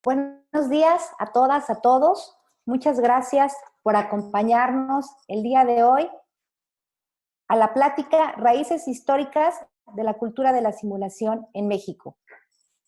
Buenos días a todas, a todos. Muchas gracias por acompañarnos el día de hoy a la plática Raíces Históricas de la Cultura de la Simulación en México.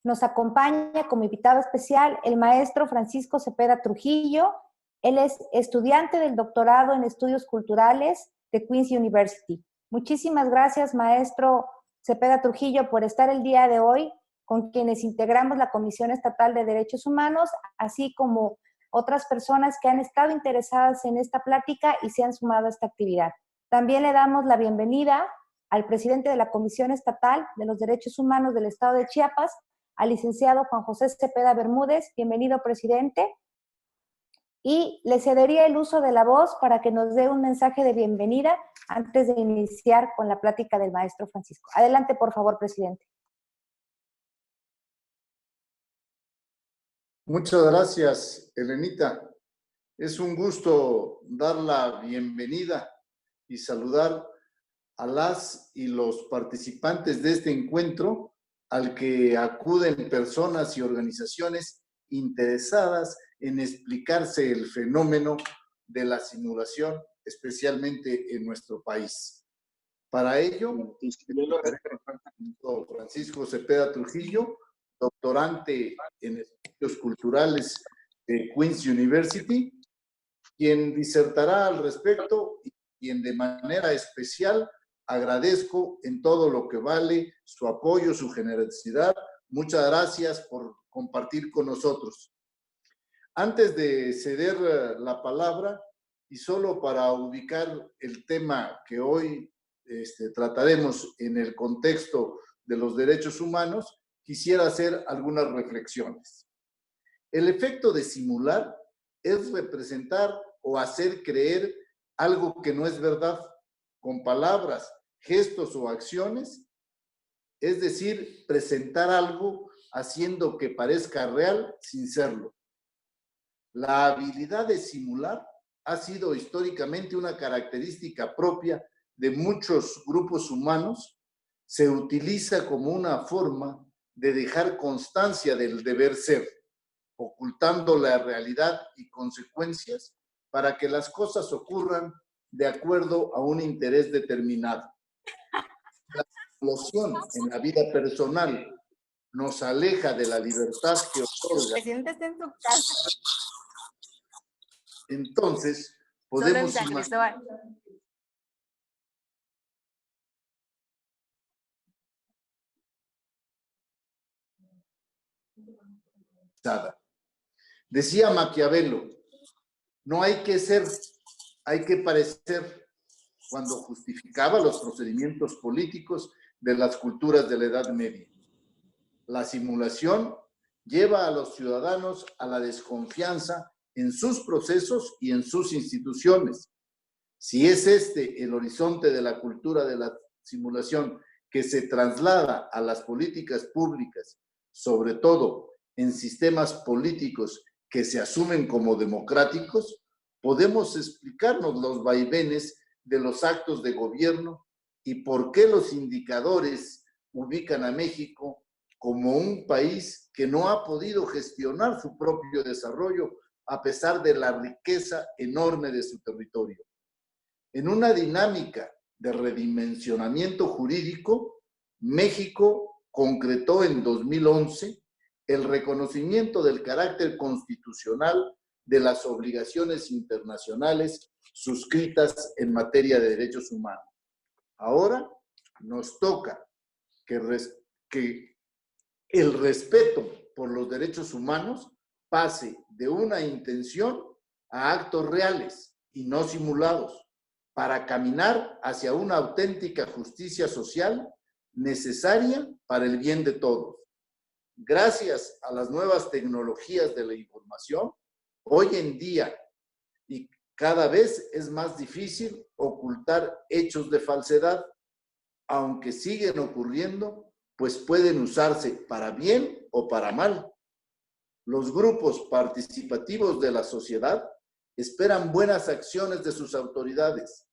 Nos acompaña como invitado especial el maestro Francisco Cepeda Trujillo. Él es estudiante del doctorado en Estudios Culturales de Queen's University. Muchísimas gracias, maestro Cepeda Trujillo, por estar el día de hoy con quienes integramos la Comisión Estatal de Derechos Humanos, así como otras personas que han estado interesadas en esta plática y se han sumado a esta actividad. También le damos la bienvenida al presidente de la Comisión Estatal de los Derechos Humanos del Estado de Chiapas, al licenciado Juan José Cepeda Bermúdez. Bienvenido, presidente. Y le cedería el uso de la voz para que nos dé un mensaje de bienvenida antes de iniciar con la plática del maestro Francisco. Adelante, por favor, presidente. Muchas gracias, Elenita. Es un gusto dar la bienvenida y saludar a las y los participantes de este encuentro, al que acuden personas y organizaciones interesadas en explicarse el fenómeno de la simulación, especialmente en nuestro país. Para ello, Francisco Cepeda Trujillo, doctorante en Estudios Culturales de Queen's University, quien disertará al respecto y quien de manera especial agradezco en todo lo que vale su apoyo, su generosidad. Muchas gracias por compartir con nosotros. Antes de ceder la palabra, y solo para ubicar el tema que hoy trataremos en el contexto de los derechos humanos, quisiera hacer algunas reflexiones. El efecto de simular es representar o hacer creer algo que no es verdad, con palabras, gestos o acciones, es decir, presentar algo haciendo que parezca real sin serlo. La habilidad de simular ha sido históricamente una característica propia de muchos grupos humanos. Se utiliza como una forma de dejar constancia del deber ser, ocultando la realidad y consecuencias para que las cosas ocurran de acuerdo a un interés determinado. La explosión en la vida personal nos aleja de la libertad que otorga. Presidente, está en su casa. Entonces, podemos imaginar. Decía Maquiavelo, no hay que ser, hay que parecer, cuando justificaba los procedimientos políticos de las culturas de la Edad Media. La simulación lleva a los ciudadanos a la desconfianza en sus procesos y en sus instituciones. Si es este el horizonte de la cultura de la simulación que se traslada a las políticas públicas, sobre todo en sistemas políticos que se asumen como democráticos, podemos explicarnos los vaivenes de los actos de gobierno y por qué los indicadores ubican a México como un país que no ha podido gestionar su propio desarrollo a pesar de la riqueza enorme de su territorio. En una dinámica de redimensionamiento jurídico, México concretó en 2011 el reconocimiento del carácter constitucional de las obligaciones internacionales suscritas en materia de derechos humanos. Ahora nos toca que el respeto por los derechos humanos pase de una intención a actos reales y no simulados, para caminar hacia una auténtica justicia social necesaria para el bien de todos. Gracias a las nuevas tecnologías de la información, hoy en día y cada vez es más difícil ocultar hechos de falsedad, aunque siguen ocurriendo, pues pueden usarse para bien o para mal. Los grupos participativos de la sociedad esperan buenas acciones de sus autoridades,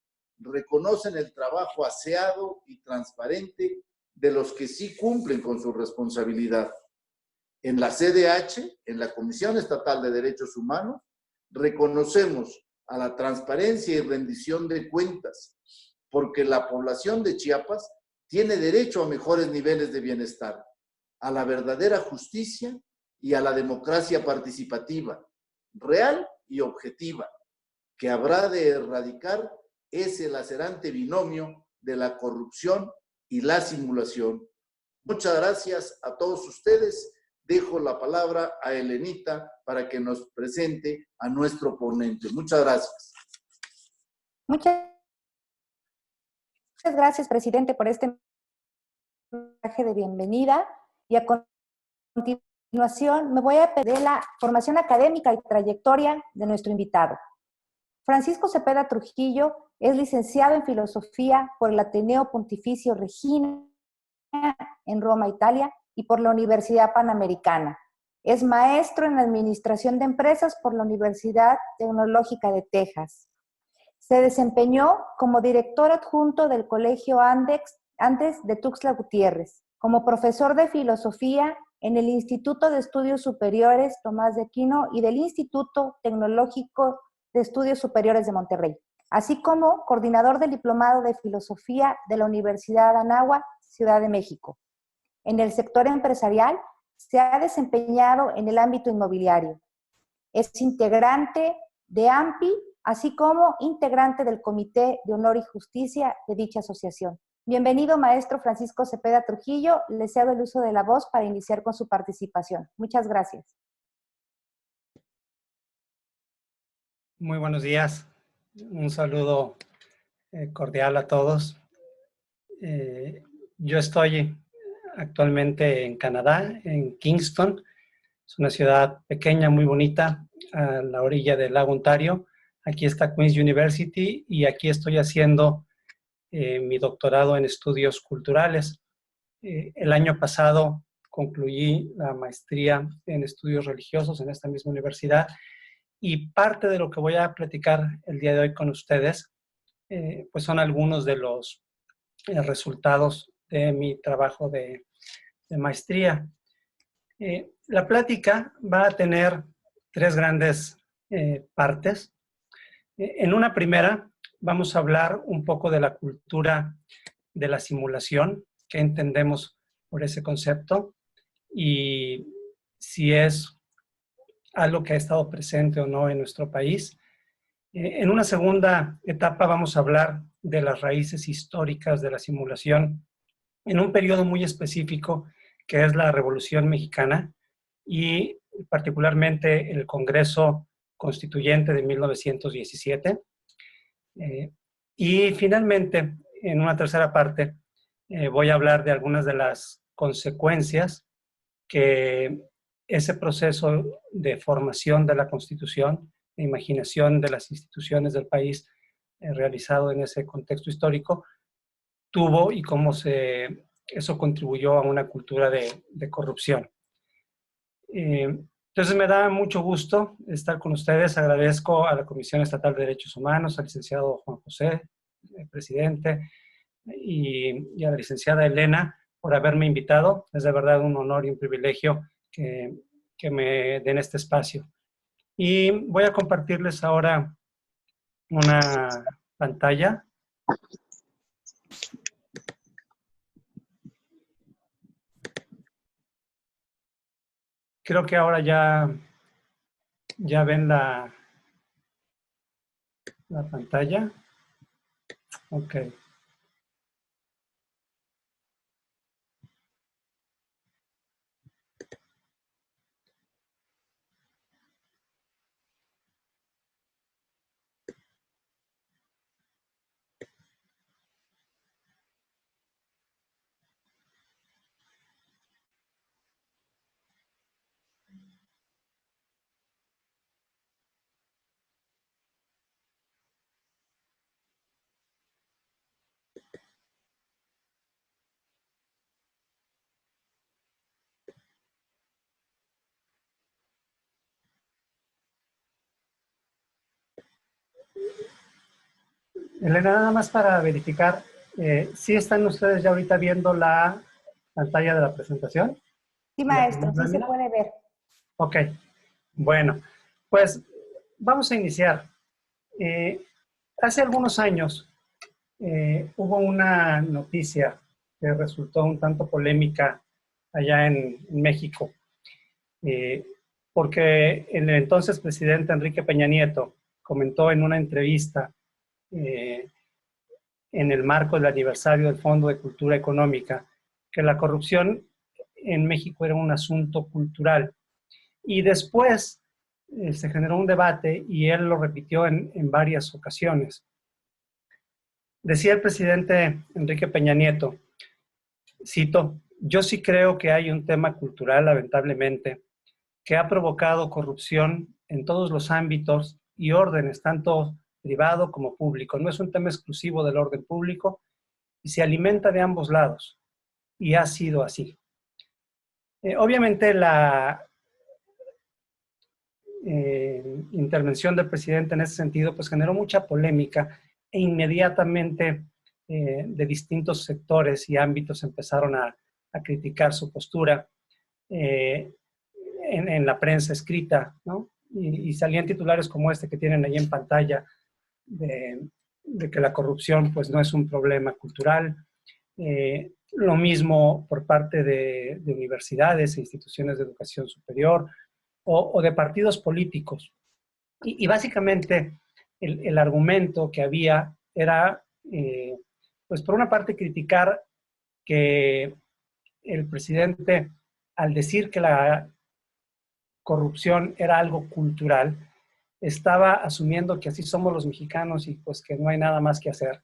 reconocen el trabajo aseado y transparente de los que sí cumplen con su responsabilidad. En la CDH, en la Comisión Estatal de Derechos Humanos, reconocemos a la transparencia y rendición de cuentas, porque la población de Chiapas tiene derecho a mejores niveles de bienestar, a la verdadera justicia y a la democracia participativa, real y objetiva, que habrá de erradicar ese lacerante binomio de la corrupción y la simulación. Muchas gracias a todos ustedes. Dejo la palabra a Elenita para que nos presente a nuestro ponente. Muchas gracias. Muchas gracias, presidente, por este mensaje de bienvenida. Y a continuación me voy a pedir la formación académica y trayectoria de nuestro invitado. Francisco Cepeda Trujillo es licenciado en Filosofía por el Ateneo Pontificio Regina en Roma, Italia, y por la Universidad Panamericana. Es maestro en Administración de Empresas por la Universidad Tecnológica de Texas. Se desempeñó como director adjunto del Colegio Andes de Tuxtla Gutiérrez, como profesor de Filosofía en el Instituto de Estudios Superiores Tomás de Aquino y del Instituto Tecnológico de Estudios Superiores de Monterrey, así como coordinador del Diplomado de Filosofía de la Universidad Anáhuac, Ciudad de México. En el sector empresarial se ha desempeñado en el ámbito inmobiliario. Es integrante de AMPI, así como integrante del Comité de Honor y Justicia de dicha asociación. Bienvenido, maestro Francisco Cepeda Trujillo. Le cedo el uso de la voz para iniciar con su participación. Muchas gracias. Muy buenos días. Un saludo cordial a todos. Yo estoy actualmente en Canadá, en Kingston. Es una ciudad pequeña, muy bonita, a la orilla del lago Ontario. Aquí está Queen's University y aquí estoy haciendo mi doctorado en estudios culturales. El año pasado concluí la maestría en estudios religiosos en esta misma universidad y parte de lo que voy a platicar el día de hoy con ustedes pues son algunos de los resultados de mi trabajo de maestría. La plática va a tener tres grandes partes. En una primera vamos a hablar un poco de la cultura de la simulación, qué entendemos por ese concepto y si es algo que ha estado presente o no en nuestro país. En una segunda etapa vamos a hablar de las raíces históricas de la simulación en un periodo muy específico que es la Revolución Mexicana y particularmente el Congreso Constituyente de 1917. Y finalmente, en una tercera parte, voy a hablar de algunas de las consecuencias que ese proceso de formación de la Constitución, de imaginación de las instituciones del país realizado en ese contexto histórico, tuvo y cómo se eso contribuyó a una cultura de corrupción. Entonces me da mucho gusto estar con ustedes. Agradezco a la Comisión Estatal de Derechos Humanos, al licenciado Juan José, el presidente, y a la licenciada Elena por haberme invitado. Es de verdad un honor y un privilegio que me den este espacio. Y voy a compartirles ahora una pantalla. Creo que ahora ya ven la pantalla. Ok. Elena, nada más para verificar, ¿sí están ustedes ya ahorita viendo la pantalla de la presentación? Sí, maestro, sí se puede ver. Ok, bueno, pues vamos a iniciar. Hace algunos años hubo una noticia que resultó un tanto polémica allá en México, porque el entonces presidente Enrique Peña Nieto comentó en una entrevista en el marco del aniversario del Fondo de Cultura Económica que la corrupción en México era un asunto cultural. Y después se generó un debate y él lo repitió en varias ocasiones. Decía el presidente Enrique Peña Nieto, cito, yo sí creo que hay un tema cultural, lamentablemente, que ha provocado corrupción en todos los ámbitos y órdenes, tanto privado como público. No es un tema exclusivo del orden público y se alimenta de ambos lados. Y ha sido así. Obviamente la intervención del presidente en ese sentido pues generó mucha polémica e inmediatamente de distintos sectores y ámbitos empezaron a criticar su postura en la prensa escrita, ¿no? Y salían titulares como este que tienen ahí en pantalla de que la corrupción pues no es un problema cultural. Lo mismo por parte de universidades e instituciones de educación superior o de partidos políticos. Y básicamente el argumento que había era, pues por una parte, criticar que el presidente, al decir que la corrupción era algo cultural, estaba asumiendo que así somos los mexicanos y pues que no hay nada más que hacer.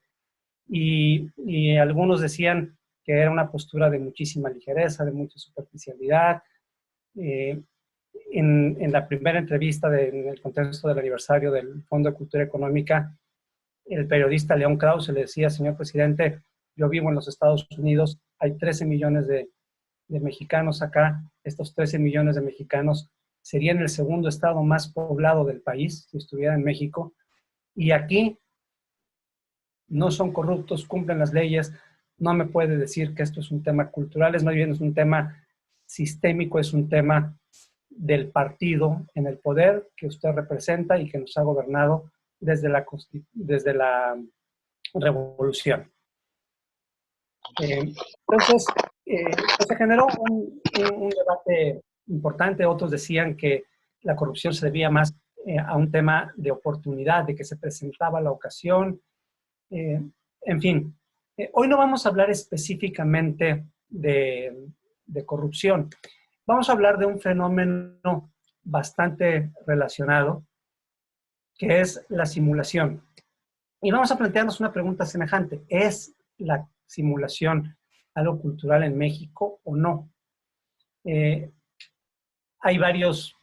Y algunos decían que era una postura de muchísima ligereza, de mucha superficialidad. En la primera entrevista en el contexto del aniversario del Fondo de Cultura Económica, el periodista León Krause le decía, señor presidente, yo vivo en los Estados Unidos, hay 13 millones de mexicanos acá, estos 13 millones de mexicanos serían el segundo estado más poblado del país si estuviera en México, y aquí no son corruptos, cumplen las leyes, no me puede decir que esto es un tema cultural, es más bien es un tema sistémico, es un tema del partido en el poder que usted representa y que nos ha gobernado desde la revolución. Entonces, se generó un debate importante. Otros decían que la corrupción se debía más a un tema de oportunidad, de que se presentaba la ocasión. En fin, hoy no vamos a hablar específicamente de corrupción. Vamos a hablar de un fenómeno bastante relacionado, que es la simulación. Y vamos a plantearnos una pregunta semejante. ¿Es la simulación algo cultural en México o no? Hay varios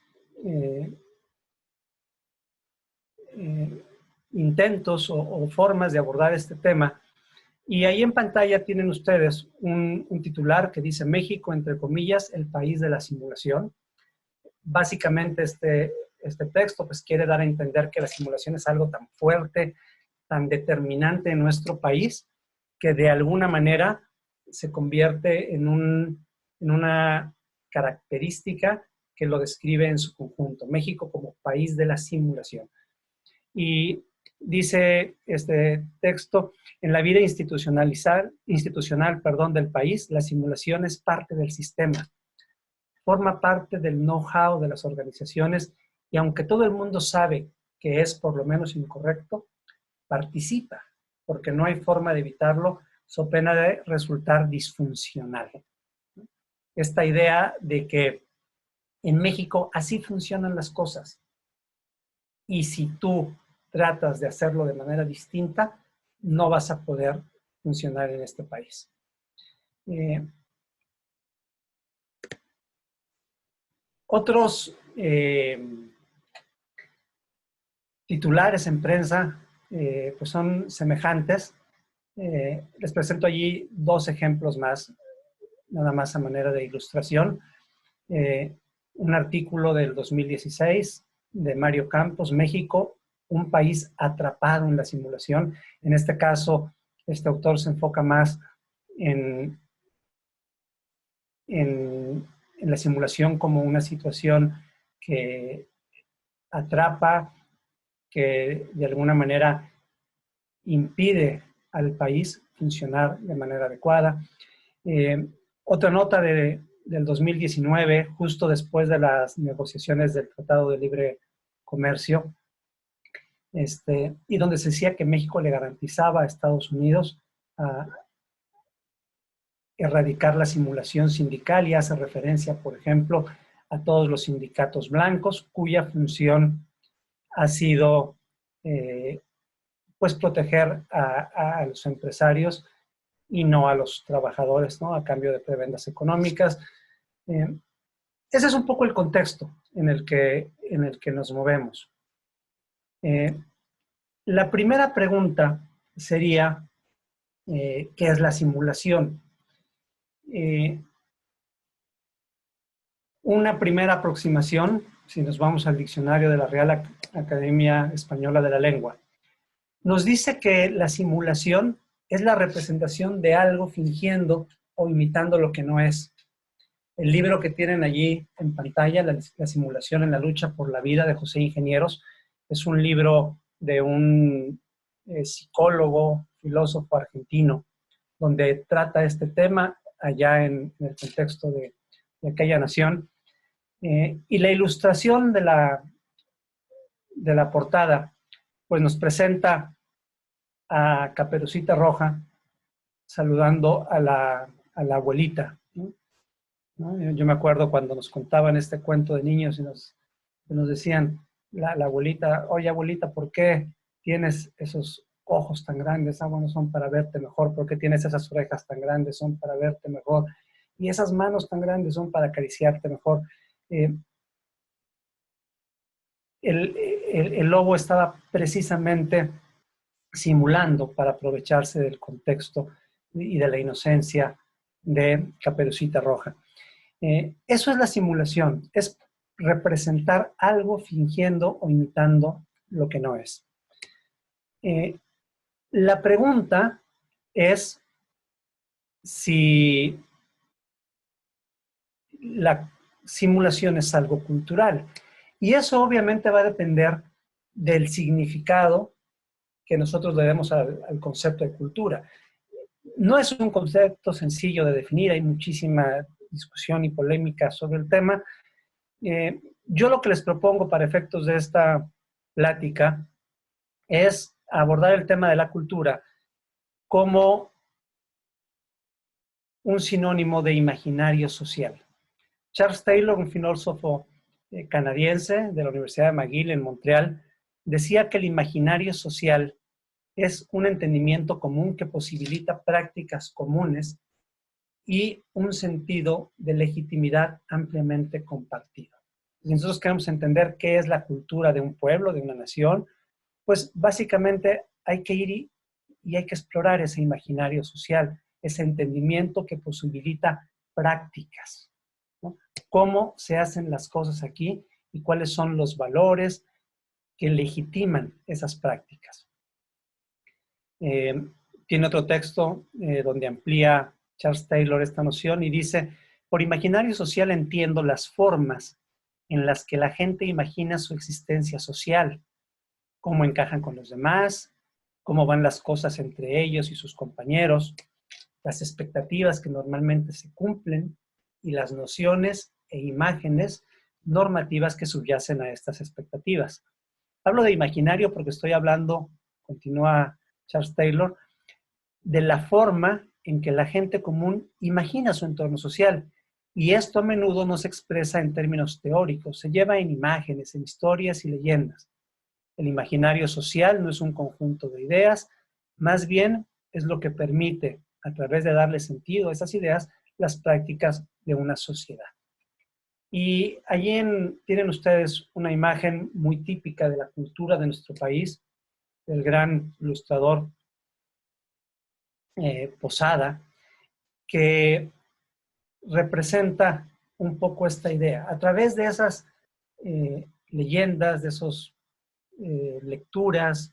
intentos o formas de abordar este tema. Y ahí en pantalla tienen ustedes un titular que dice México, entre comillas, el país de la simulación. Básicamente este texto pues quiere dar a entender que la simulación es algo tan fuerte, tan determinante en nuestro país, que de alguna manera se convierte en una característica que lo describe en su conjunto. México como país de la simulación. Y dice este texto, en la vida institucional del país, la simulación es parte del sistema, forma parte del know-how de las organizaciones y aunque todo el mundo sabe que es por lo menos incorrecto, participa, porque no hay forma de evitarlo, so pena de resultar disfuncional. Esta idea de que en México así funcionan las cosas y si tú tratas de hacerlo de manera distinta, no vas a poder funcionar en este país. Otros titulares en prensa pues son semejantes. Les presento allí dos ejemplos más, nada más a manera de ilustración. Un artículo del 2016 de Mario Campos, México, un país atrapado en la simulación. En este caso, este autor se enfoca más en la simulación como una situación que atrapa, que de alguna manera impide al país funcionar de manera adecuada. Otra nota del 2019, justo después de las negociaciones del Tratado de Libre Comercio, y donde se decía que México le garantizaba a Estados Unidos erradicar la simulación sindical y hace referencia, por ejemplo, a todos los sindicatos blancos, cuya función ha sido pues proteger a los empresarios y no a los trabajadores, ¿no? A cambio de prebendas económicas. Ese es un poco el contexto en el que nos movemos. La primera pregunta sería, ¿qué es la simulación? Una primera aproximación, si nos vamos al diccionario de la Real Academia Española de la Lengua, nos dice que la simulación es la representación de algo fingiendo o imitando lo que no es. El libro que tienen allí en pantalla, La simulación en la lucha por la vida de José Ingenieros, es un libro de un psicólogo, filósofo argentino, donde trata este tema allá en el contexto de aquella nación. Y la ilustración de la portada, pues nos presenta a Caperucita Roja saludando a la abuelita, ¿no? Yo me acuerdo cuando nos contaban este cuento de niños y nos decían, la abuelita, oye abuelita, ¿por qué tienes esos ojos tan grandes? Ah, bueno, son para verte mejor. ¿Por qué tienes esas orejas tan grandes? Son para verte mejor. Y esas manos tan grandes son para acariciarte mejor. El lobo estaba precisamente simulando para aprovecharse del contexto y de la inocencia de Caperucita Roja. Eso es la simulación, es representar algo fingiendo o imitando lo que no es. La pregunta es si la simulación es algo cultural. Y eso obviamente va a depender del significado que nosotros le demos al concepto de cultura. No es un concepto sencillo de definir, hay muchísima discusión y polémica sobre el tema. Yo lo que les propongo para efectos de esta plática es abordar el tema de la cultura como un sinónimo de imaginario social. Charles Taylor, un filósofo canadiense de la Universidad de McGill en Montreal, decía que el imaginario social es un entendimiento común que posibilita prácticas comunes y un sentido de legitimidad ampliamente compartido. Si nosotros queremos entender qué es la cultura de un pueblo, de una nación, pues básicamente hay que ir y hay que explorar ese imaginario social, ese entendimiento que posibilita prácticas, ¿no? Cómo se hacen las cosas aquí y cuáles son los valores que legitiman esas prácticas. Tiene otro texto donde amplía Charles Taylor esta noción y dice: por imaginario social entiendo las formas en las que la gente imagina su existencia social, cómo encajan con los demás, cómo van las cosas entre ellos y sus compañeros, las expectativas que normalmente se cumplen y las nociones e imágenes normativas que subyacen a estas expectativas. Hablo de imaginario porque estoy hablando, continúa Charles Taylor, de la forma en que la gente común imagina su entorno social. Y esto a menudo no se expresa en términos teóricos, se lleva en imágenes, en historias y leyendas. El imaginario social no es un conjunto de ideas, más bien es lo que permite, a través de darle sentido a esas ideas, las prácticas de una sociedad. Y allí tienen ustedes una imagen muy típica de la cultura de nuestro país, del gran ilustrador Posada, que representa un poco esta idea. A través de esas leyendas, de esas lecturas,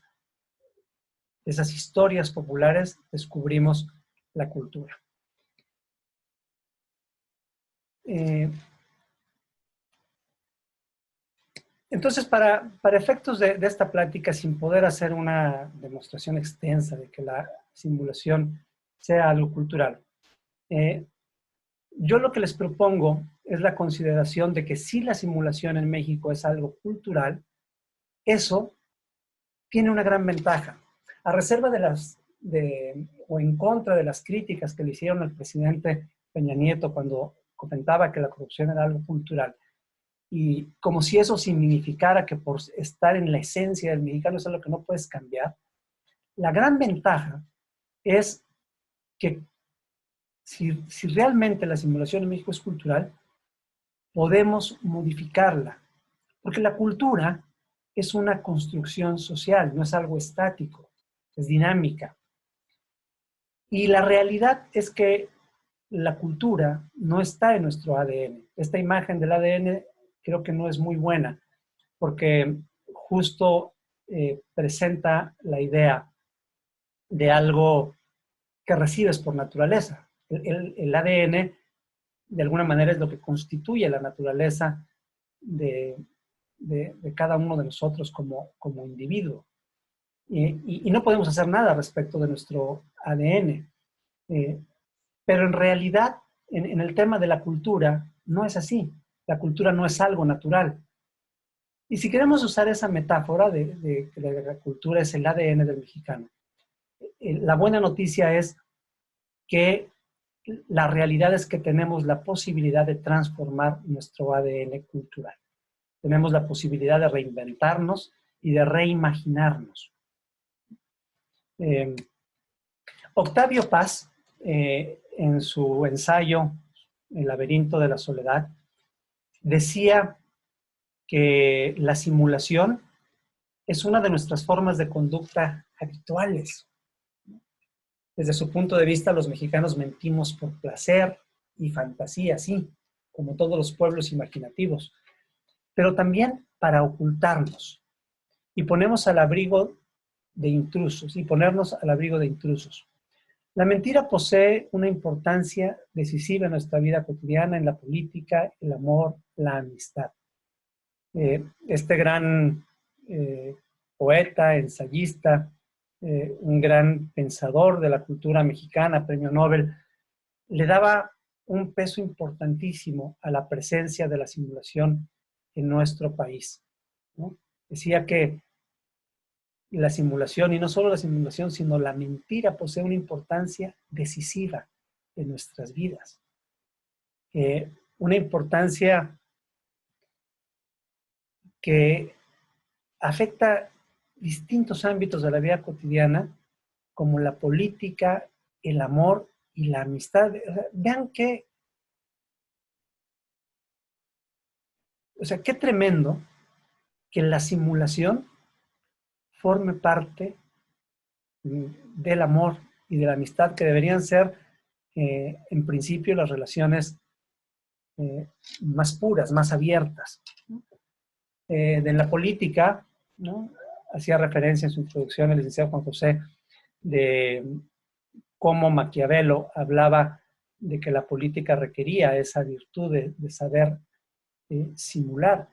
de esas historias populares, descubrimos la cultura. Entonces, para efectos de esta plática, sin poder hacer una demostración extensa de que la simulación sea algo cultural, yo lo que les propongo es la consideración de que si la simulación en México es algo cultural, eso tiene una gran ventaja. A reserva o en contra de las críticas que le hicieron al presidente Peña Nieto cuando comentaba que la corrupción era algo cultural, y como si eso significara que por estar en la esencia del mexicano es algo que no puedes cambiar, la gran ventaja es que si realmente la simulación en México es cultural, podemos modificarla, porque la cultura es una construcción social, no es algo estático, es dinámica. Y la realidad es que la cultura no está en nuestro ADN. Esta imagen del ADN creo que no es muy buena, porque justo presenta la idea de algo que recibes por naturaleza. El ADN, de alguna manera, es lo que constituye la naturaleza de cada uno de nosotros como individuo. Y no podemos hacer nada respecto de nuestro ADN. Pero en realidad, en el tema de la cultura, no es así. La cultura no es algo natural. Y si queremos usar esa metáfora de que la cultura es el ADN del mexicano, la buena noticia es que la realidad es que tenemos la posibilidad de transformar nuestro ADN cultural. Tenemos la posibilidad de reinventarnos y de reimaginarnos. Octavio Paz, en su ensayo El laberinto de la soledad, decía que la simulación es una de nuestras formas de conducta habituales. Desde su punto de vista, los mexicanos mentimos por placer y fantasía, sí, como todos los pueblos imaginativos, pero también para ocultarnos y ponernos al abrigo de intrusos, La mentira posee una importancia decisiva en nuestra vida cotidiana, en la política, el amor, la amistad. Este gran poeta, ensayista, un gran pensador de la cultura mexicana, premio Nobel, le daba un peso importantísimo a la presencia de la simulación en nuestro país, ¿no? Decía que la simulación, y no solo la simulación, sino la mentira, posee una importancia decisiva en nuestras vidas. Una importancia que afecta distintos ámbitos de la vida cotidiana, como la política, el amor y la amistad. Vean qué tremendo que la simulación forme parte del amor y de la amistad, que deberían ser, en principio, las relaciones más puras, más abiertas. De la política, ¿no? Hacía referencia en su introducción el licenciado Juan José de cómo Maquiavelo hablaba de que la política requería esa virtud de saber simular.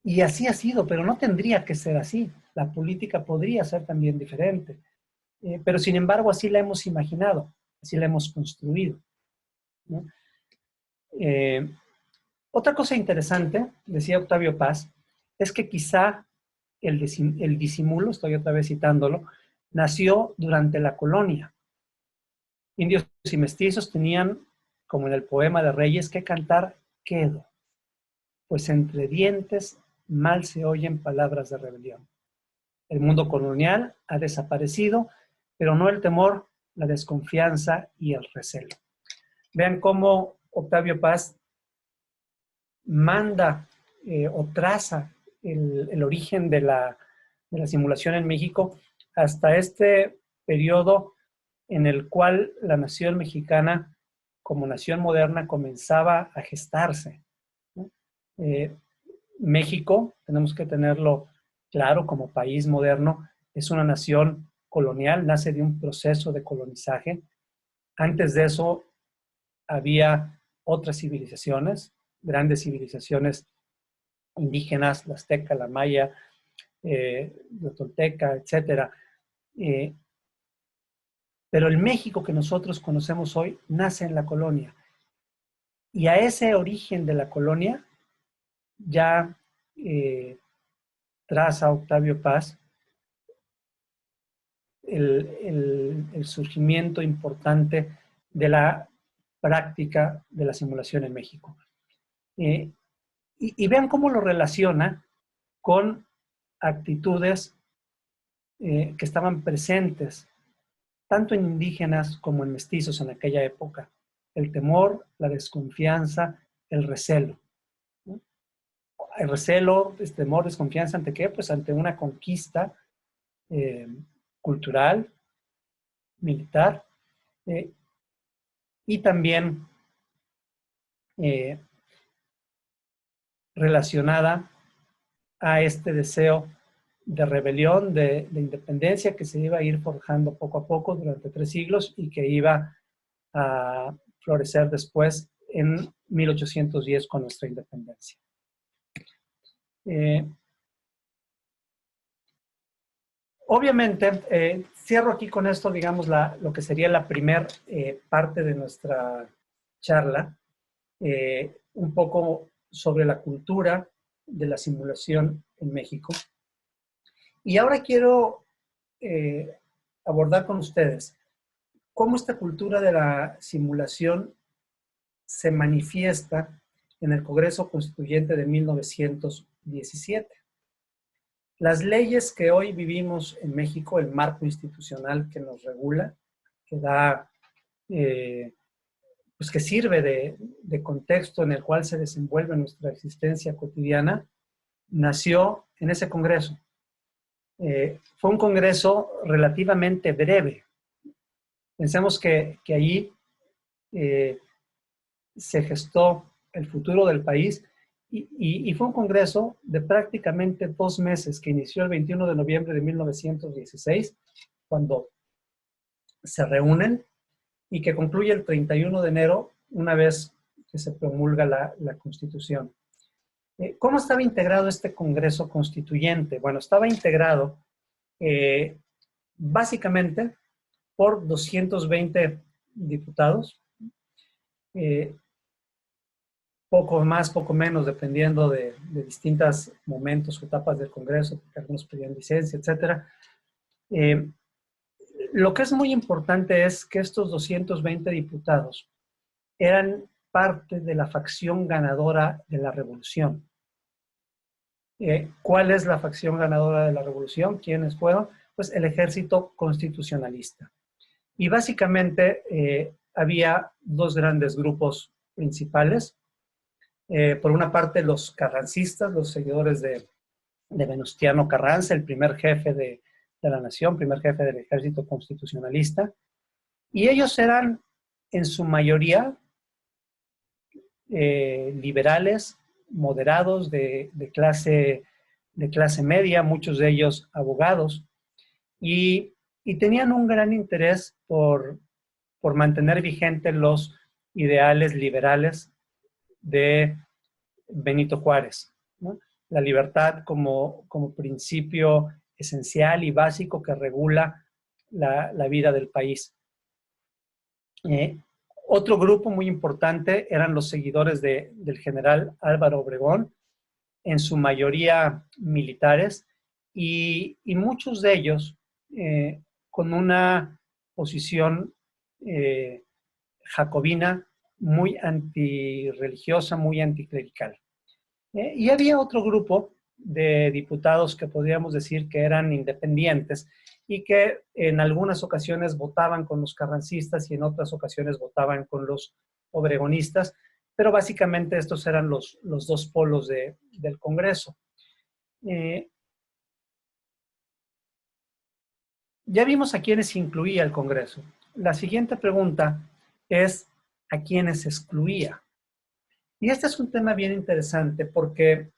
Y así ha sido, pero no tendría que ser así. La política podría ser también diferente. Pero sin embargo, así la hemos imaginado, así la hemos construido, ¿no? Otra cosa interesante, decía Octavio Paz, es que quizá el disimulo, estoy otra vez citándolo, nació durante la colonia. Indios y mestizos tenían, como en el poema de Reyes, que cantar quedo, pues entre dientes mal se oyen palabras de rebelión. El mundo colonial ha desaparecido, pero no el temor, la desconfianza y el recelo. Vean cómo Octavio Paz manda o traza el origen de la simulación en México hasta este periodo en el cual la nación mexicana, como nación moderna, comenzaba a gestarse, ¿no? México, tenemos que tenerlo claro, como país moderno, es una nación colonial, nace de un proceso de colonizaje. Antes de eso había otras civilizaciones, grandes civilizaciones indígenas, la azteca, la maya, la tolteca, etc. Pero el México que nosotros conocemos hoy nace en la colonia. Y a ese origen de la colonia ya traza Octavio Paz el surgimiento importante de la práctica de la simulación en México. Y vean cómo lo relaciona con actitudes que estaban presentes tanto en indígenas como en mestizos en aquella época. El temor, la desconfianza, el recelo, ¿no? El recelo, el temor, desconfianza, ¿ante qué? Pues ante una conquista cultural, militar, y también relacionada a este deseo de rebelión, de independencia que se iba a ir forjando poco a poco durante 3 siglos y que iba a florecer después en 1810 con nuestra independencia. Obviamente, cierro aquí con esto, digamos, lo que sería la primera parte de nuestra charla, un poco sobre la cultura de la simulación en México. Y ahora quiero abordar con ustedes cómo esta cultura de la simulación se manifiesta en el Congreso Constituyente de 1917. Las leyes que hoy vivimos en México, el marco institucional que nos regula, que da, pues que sirve de contexto en el cual se desenvuelve nuestra existencia cotidiana, nació en ese Congreso. Fue un Congreso relativamente breve. Pensemos que allí se gestó el futuro del país y fue un Congreso de prácticamente 2 meses que inició el 21 de noviembre de 1916, cuando se reúnen, y que concluye el 31 de enero, una vez que se promulga la Constitución. ¿Cómo estaba integrado este Congreso Constituyente? Bueno, estaba integrado básicamente por 220 diputados, poco más, poco menos, dependiendo de distintos momentos o etapas del Congreso, porque algunos pedían licencia, etc. Lo que es muy importante es que estos 220 diputados eran parte de la facción ganadora de la revolución. ¿Cuál es la facción ganadora de la revolución? ¿Quiénes fueron? Pues el ejército constitucionalista. Y básicamente había 2 grandes grupos principales. Por una parte, los carrancistas, los seguidores de Venustiano Carranza, el primer jefe de la nación, primer jefe del ejército constitucionalista, y ellos eran en su mayoría liberales, moderados, de clase media, muchos de ellos abogados, y tenían un gran interés por mantener vigentes los ideales liberales de Benito Juárez, ¿no? La libertad como principio esencial y básico que regula la vida del país. Otro grupo muy importante eran los seguidores del general Álvaro Obregón, en su mayoría militares, y muchos de ellos con una posición jacobina muy antirreligiosa, muy anticlerical. Y había otro grupo de diputados que podríamos decir que eran independientes y que en algunas ocasiones votaban con los carrancistas y en otras ocasiones votaban con los obregonistas, pero básicamente estos eran los dos polos del Congreso. Ya vimos a quiénes incluía el Congreso. La siguiente pregunta es ¿a quiénes excluía? Y este es un tema bien interesante porque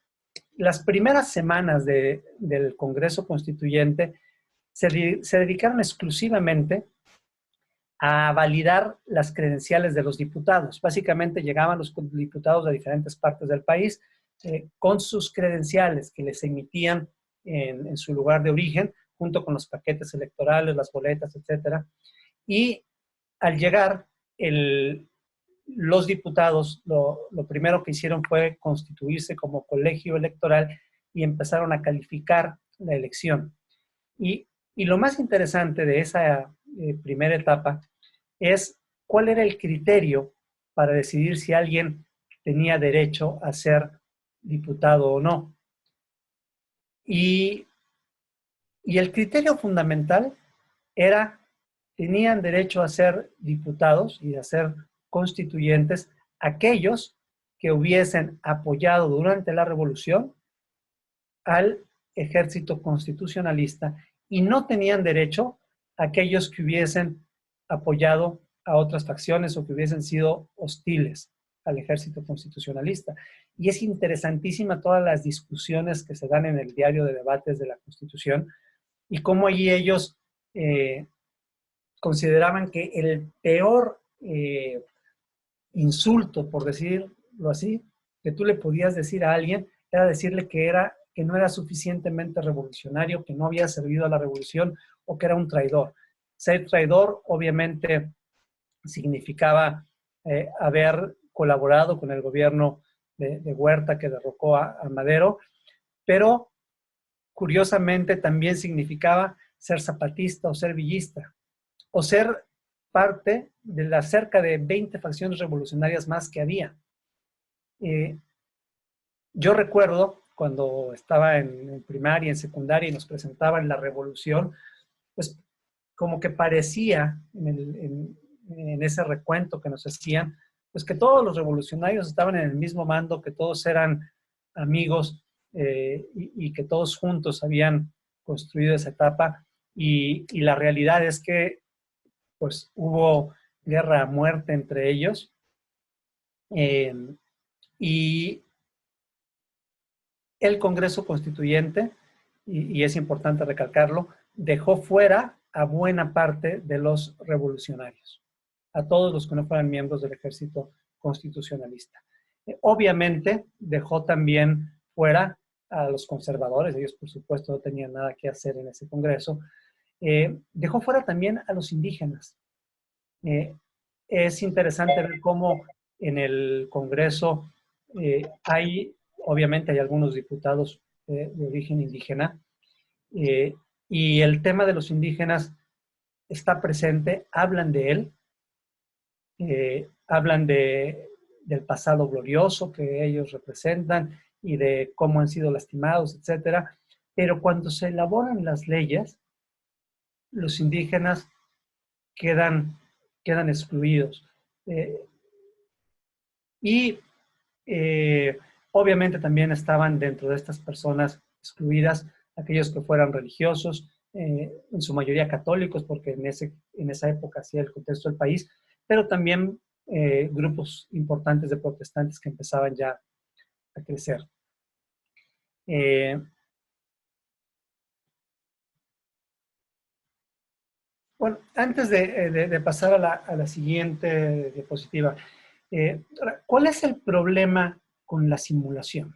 las primeras semanas del Congreso Constituyente se dedicaron exclusivamente a validar las credenciales de los diputados. Básicamente llegaban los diputados de diferentes partes del país con sus credenciales que les emitían en su lugar de origen, junto con los paquetes electorales, las boletas, etcétera. Y al llegar, los diputados lo primero que hicieron fue constituirse como colegio electoral y empezaron a calificar la elección. Y lo más interesante de esa primera etapa es cuál era el criterio para decidir si alguien tenía derecho a ser diputado o no. Y el criterio fundamental era, tenían derecho a ser diputados y a ser constituyentes aquellos que hubiesen apoyado durante la revolución al ejército constitucionalista y no tenían derecho aquellos que hubiesen apoyado a otras facciones o que hubiesen sido hostiles al ejército constitucionalista. Y es interesantísima todas las discusiones que se dan en el diario de debates de la Constitución y cómo allí ellos consideraban que el peor insulto, por decirlo así, que tú le podías decir a alguien era decirle que no era suficientemente revolucionario, que no había servido a la revolución o que era un traidor. Ser traidor obviamente significaba haber colaborado con el gobierno de Huerta que derrocó a Madero, pero curiosamente también significaba ser zapatista o ser villista, o ser parte de las cerca de 20 facciones revolucionarias más que había. Yo recuerdo cuando estaba en primaria, en secundaria y nos presentaban la revolución, pues como que parecía en ese recuento que nos hacían, pues que todos los revolucionarios estaban en el mismo mando, que todos eran amigos y que todos juntos habían construido esa etapa. Y la realidad es que pues hubo guerra a muerte entre ellos. Y el Congreso Constituyente, y es importante recalcarlo, dejó fuera a buena parte de los revolucionarios, a todos los que no fueran miembros del ejército constitucionalista. Obviamente dejó también fuera a los conservadores, ellos por supuesto no tenían nada que hacer en ese Congreso. Dejó fuera también a los indígenas. Es interesante ver cómo en el Congreso obviamente hay algunos diputados de origen indígena, y el tema de los indígenas está presente, hablan de él, hablan del pasado glorioso que ellos representan y de cómo han sido lastimados, etcétera. Pero cuando se elaboran las leyes, los indígenas quedan excluidos. Obviamente también estaban dentro de estas personas excluidas aquellos que fueran religiosos en su mayoría católicos, porque en esa época hacía el contexto del país, pero también grupos importantes de protestantes que empezaban ya a crecer. Bueno, antes de pasar a la siguiente diapositiva, ¿cuál es el problema con la simulación?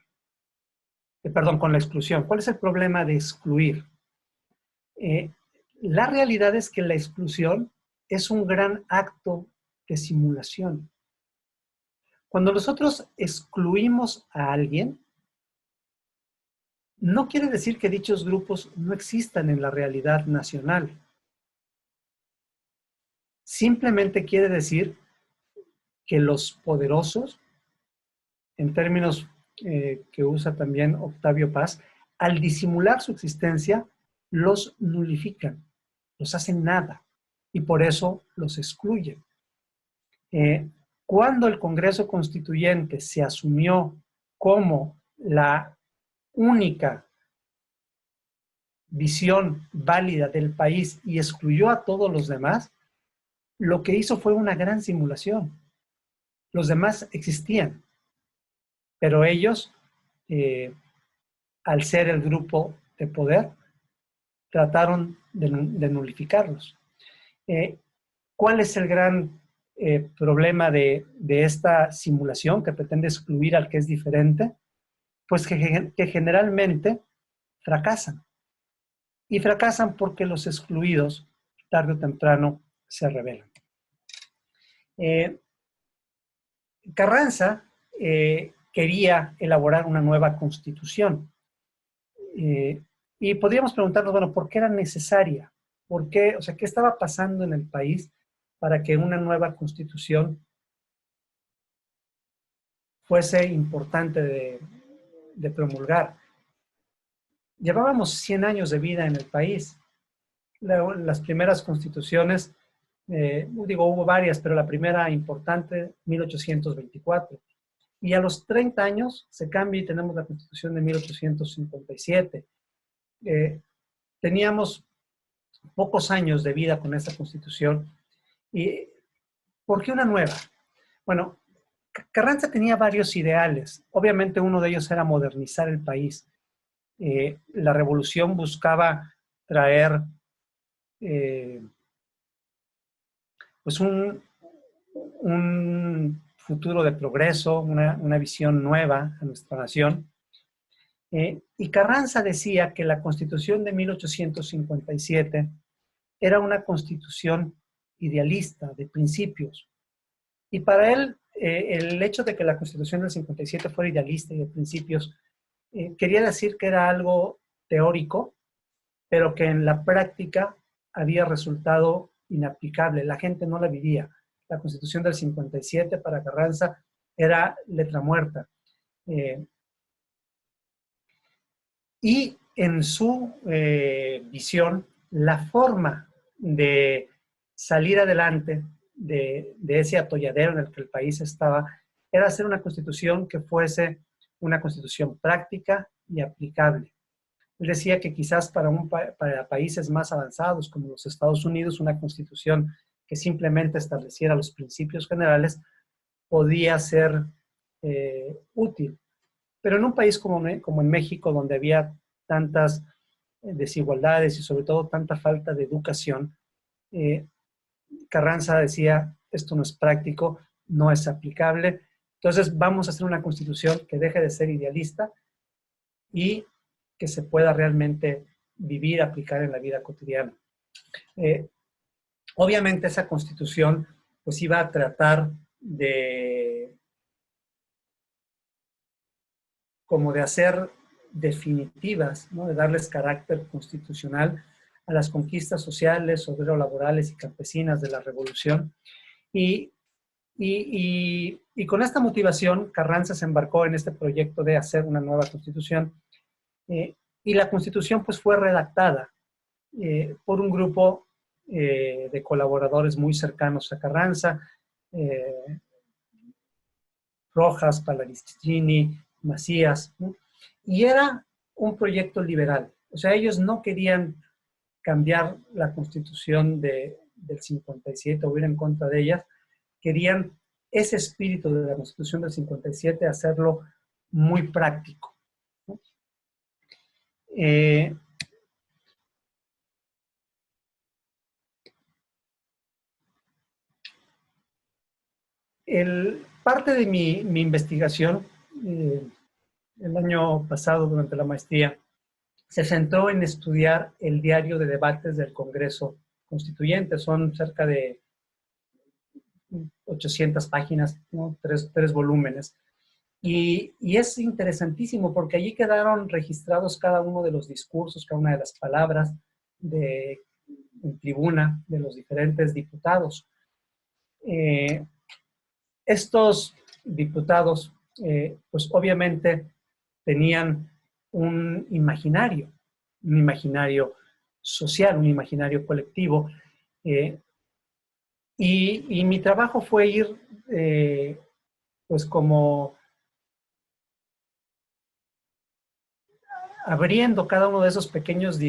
Perdón, con la exclusión. ¿Cuál es el problema de excluir? La realidad es que la exclusión es un gran acto de simulación. Cuando nosotros excluimos a alguien, no quiere decir que dichos grupos no existan en la realidad nacional. Simplemente quiere decir que los poderosos, en términos que usa también Octavio Paz, al disimular su existencia, los nulifican, los hacen nada, y por eso los excluyen. Cuando el Congreso Constituyente se asumió como la única visión válida del país y excluyó a todos los demás, lo que hizo fue una gran simulación. Los demás existían, pero ellos, al ser el grupo de poder, trataron de nulificarlos. ¿Cuál es el gran problema de esta simulación que pretende excluir al que es diferente? Pues que generalmente fracasan. Y fracasan porque los excluidos, tarde o temprano, se rebelan. Carranza quería elaborar una nueva constitución. Y podríamos preguntarnos, bueno, ¿por qué era necesaria? ¿Por qué? O sea, ¿qué estaba pasando en el país para que una nueva constitución fuese importante de promulgar? Llevábamos 100 años de vida en el país. Las primeras constituciones, hubo varias, pero la primera importante, 1824. Y a los 30 años se cambia y tenemos la Constitución de 1857. Teníamos pocos años de vida con esta Constitución. ¿Y por qué una nueva? Bueno, Carranza tenía varios ideales. Obviamente uno de ellos era modernizar el país. La revolución buscaba traer pues un futuro de progreso, una visión nueva a nuestra nación. Y Carranza decía que la Constitución de 1857 era una constitución idealista, de principios. Y para él, el hecho de que la Constitución del 57 fuera idealista y de principios, quería decir que era algo teórico, pero que en la práctica había resultado inaplicable. La gente no la vivía. La Constitución del 57 para Carranza era letra muerta. Y en su visión, la forma de salir adelante de ese atolladero en el que el país estaba era hacer una constitución que fuese una constitución práctica y aplicable. Él decía que quizás para países más avanzados como los Estados Unidos, una constitución que simplemente estableciera los principios generales podía ser útil. Pero en un país como en México, donde había tantas desigualdades y sobre todo tanta falta de educación, Carranza decía, esto no es práctico, no es aplicable, entonces vamos a hacer una constitución que deje de ser idealista y que se pueda realmente vivir, aplicar en la vida cotidiana. Obviamente esa constitución pues iba a tratar de hacer definitivas, ¿no? De darles carácter constitucional a las conquistas sociales, obrero-laborales y campesinas de la Revolución. Y con esta motivación, Carranza se embarcó en este proyecto de hacer una nueva constitución. Y la constitución pues fue redactada por un grupo de colaboradores muy cercanos a Carranza, Rojas, Pallavicini, Macías, ¿no? Y era un proyecto liberal. O sea, ellos no querían cambiar la Constitución del 57 o ir en contra de ellas, querían ese espíritu de la Constitución del 57 hacerlo muy práctico, ¿no? Parte de mi investigación, el año pasado durante la maestría, se centró en estudiar el diario de debates del Congreso Constituyente. Son cerca de 800 páginas, ¿no? Tres volúmenes. Y es interesantísimo porque allí quedaron registrados cada uno de los discursos, cada una de las palabras en tribuna de los diferentes diputados. Estos diputados, pues obviamente tenían un imaginario social, un imaginario colectivo. Y mi trabajo fue ir, pues como abriendo cada uno de esos pequeños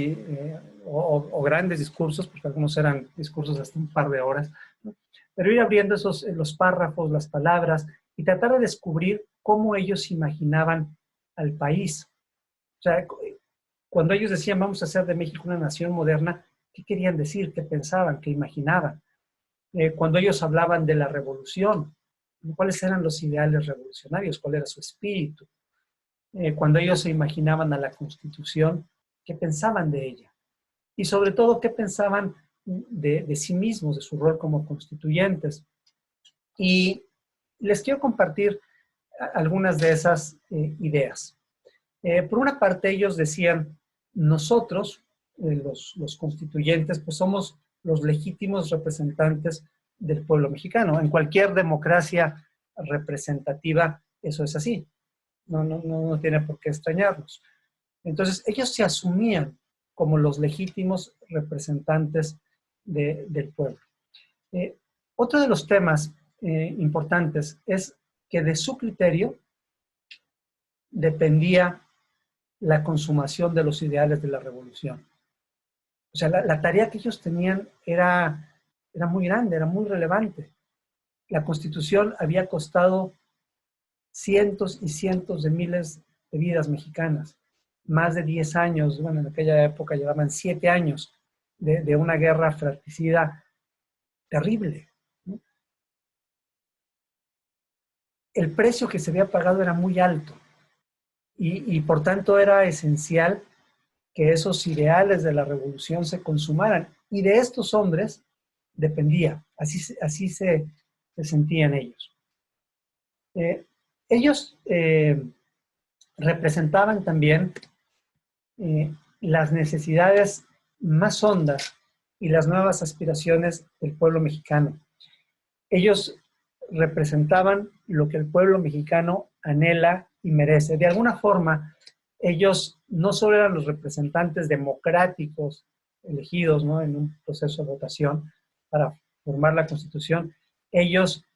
o grandes discursos, porque algunos eran discursos de hasta un par de horas, ¿no? Pero ir abriendo los párrafos, las palabras, y tratar de descubrir cómo ellos imaginaban al país. O sea, cuando ellos decían vamos a hacer de México una nación moderna, ¿qué querían decir? ¿Qué pensaban? ¿Qué imaginaban? Cuando ellos hablaban de la revolución, ¿cuáles eran los ideales revolucionarios? ¿Cuál era su espíritu? Cuando ellos se imaginaban a la Constitución, ¿qué pensaban de ella? Y sobre todo, ¿qué pensaban de sí mismos, de su rol como constituyentes? Y les quiero compartir algunas de esas ideas. Por una parte, ellos decían, nosotros, los constituyentes, pues somos los legítimos representantes del pueblo mexicano. En cualquier democracia representativa, eso es así. No tiene por qué extrañarnos. Entonces, ellos se asumían como los legítimos representantes del pueblo. Otro de los temas importantes es que de su criterio dependía la consumación de los ideales de la revolución. O sea, la tarea que ellos tenían era muy grande, era muy relevante. La Constitución había costado cientos y cientos de miles de vidas mexicanas, más de 10 años, bueno, en aquella época llevaban 7 años de una guerra fratricida terrible, ¿no? El precio que se había pagado era muy alto y por tanto era esencial que esos ideales de la revolución se consumaran. Y de estos hombres dependía, así se sentían ellos. Ellos representaban también las necesidades más hondas y las nuevas aspiraciones del pueblo mexicano. Ellos representaban lo que el pueblo mexicano anhela y merece. De alguna forma, ellos no solo eran los representantes democráticos elegidos, ¿no?, en un proceso de votación para formar la Constitución, ellos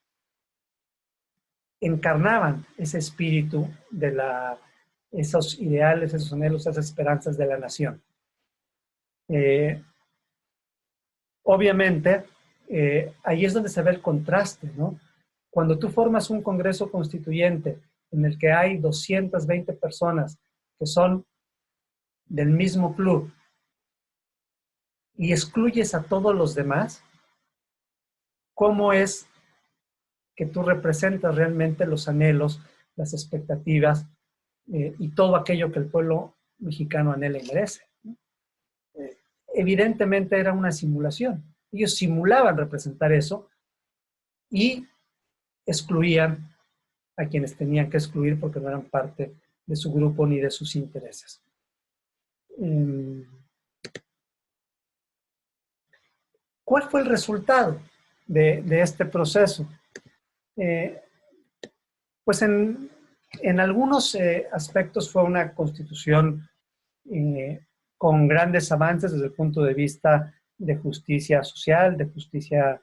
encarnaban ese espíritu de esos ideales, esos anhelos, esas esperanzas de la nación. Obviamente, ahí es donde se ve el contraste, ¿no? Cuando tú formas un Congreso Constituyente en el que hay 220 personas que son del mismo club y excluyes a todos los demás, ¿cómo es que tú representas realmente los anhelos, las expectativas y todo aquello que el pueblo mexicano anhela y merece? Evidentemente era una simulación. Ellos simulaban representar eso y excluían a quienes tenían que excluir porque no eran parte de su grupo ni de sus intereses. ¿Cuál fue el resultado de este proceso? Pues en algunos aspectos fue una constitución con grandes avances desde el punto de vista de justicia social, de justicia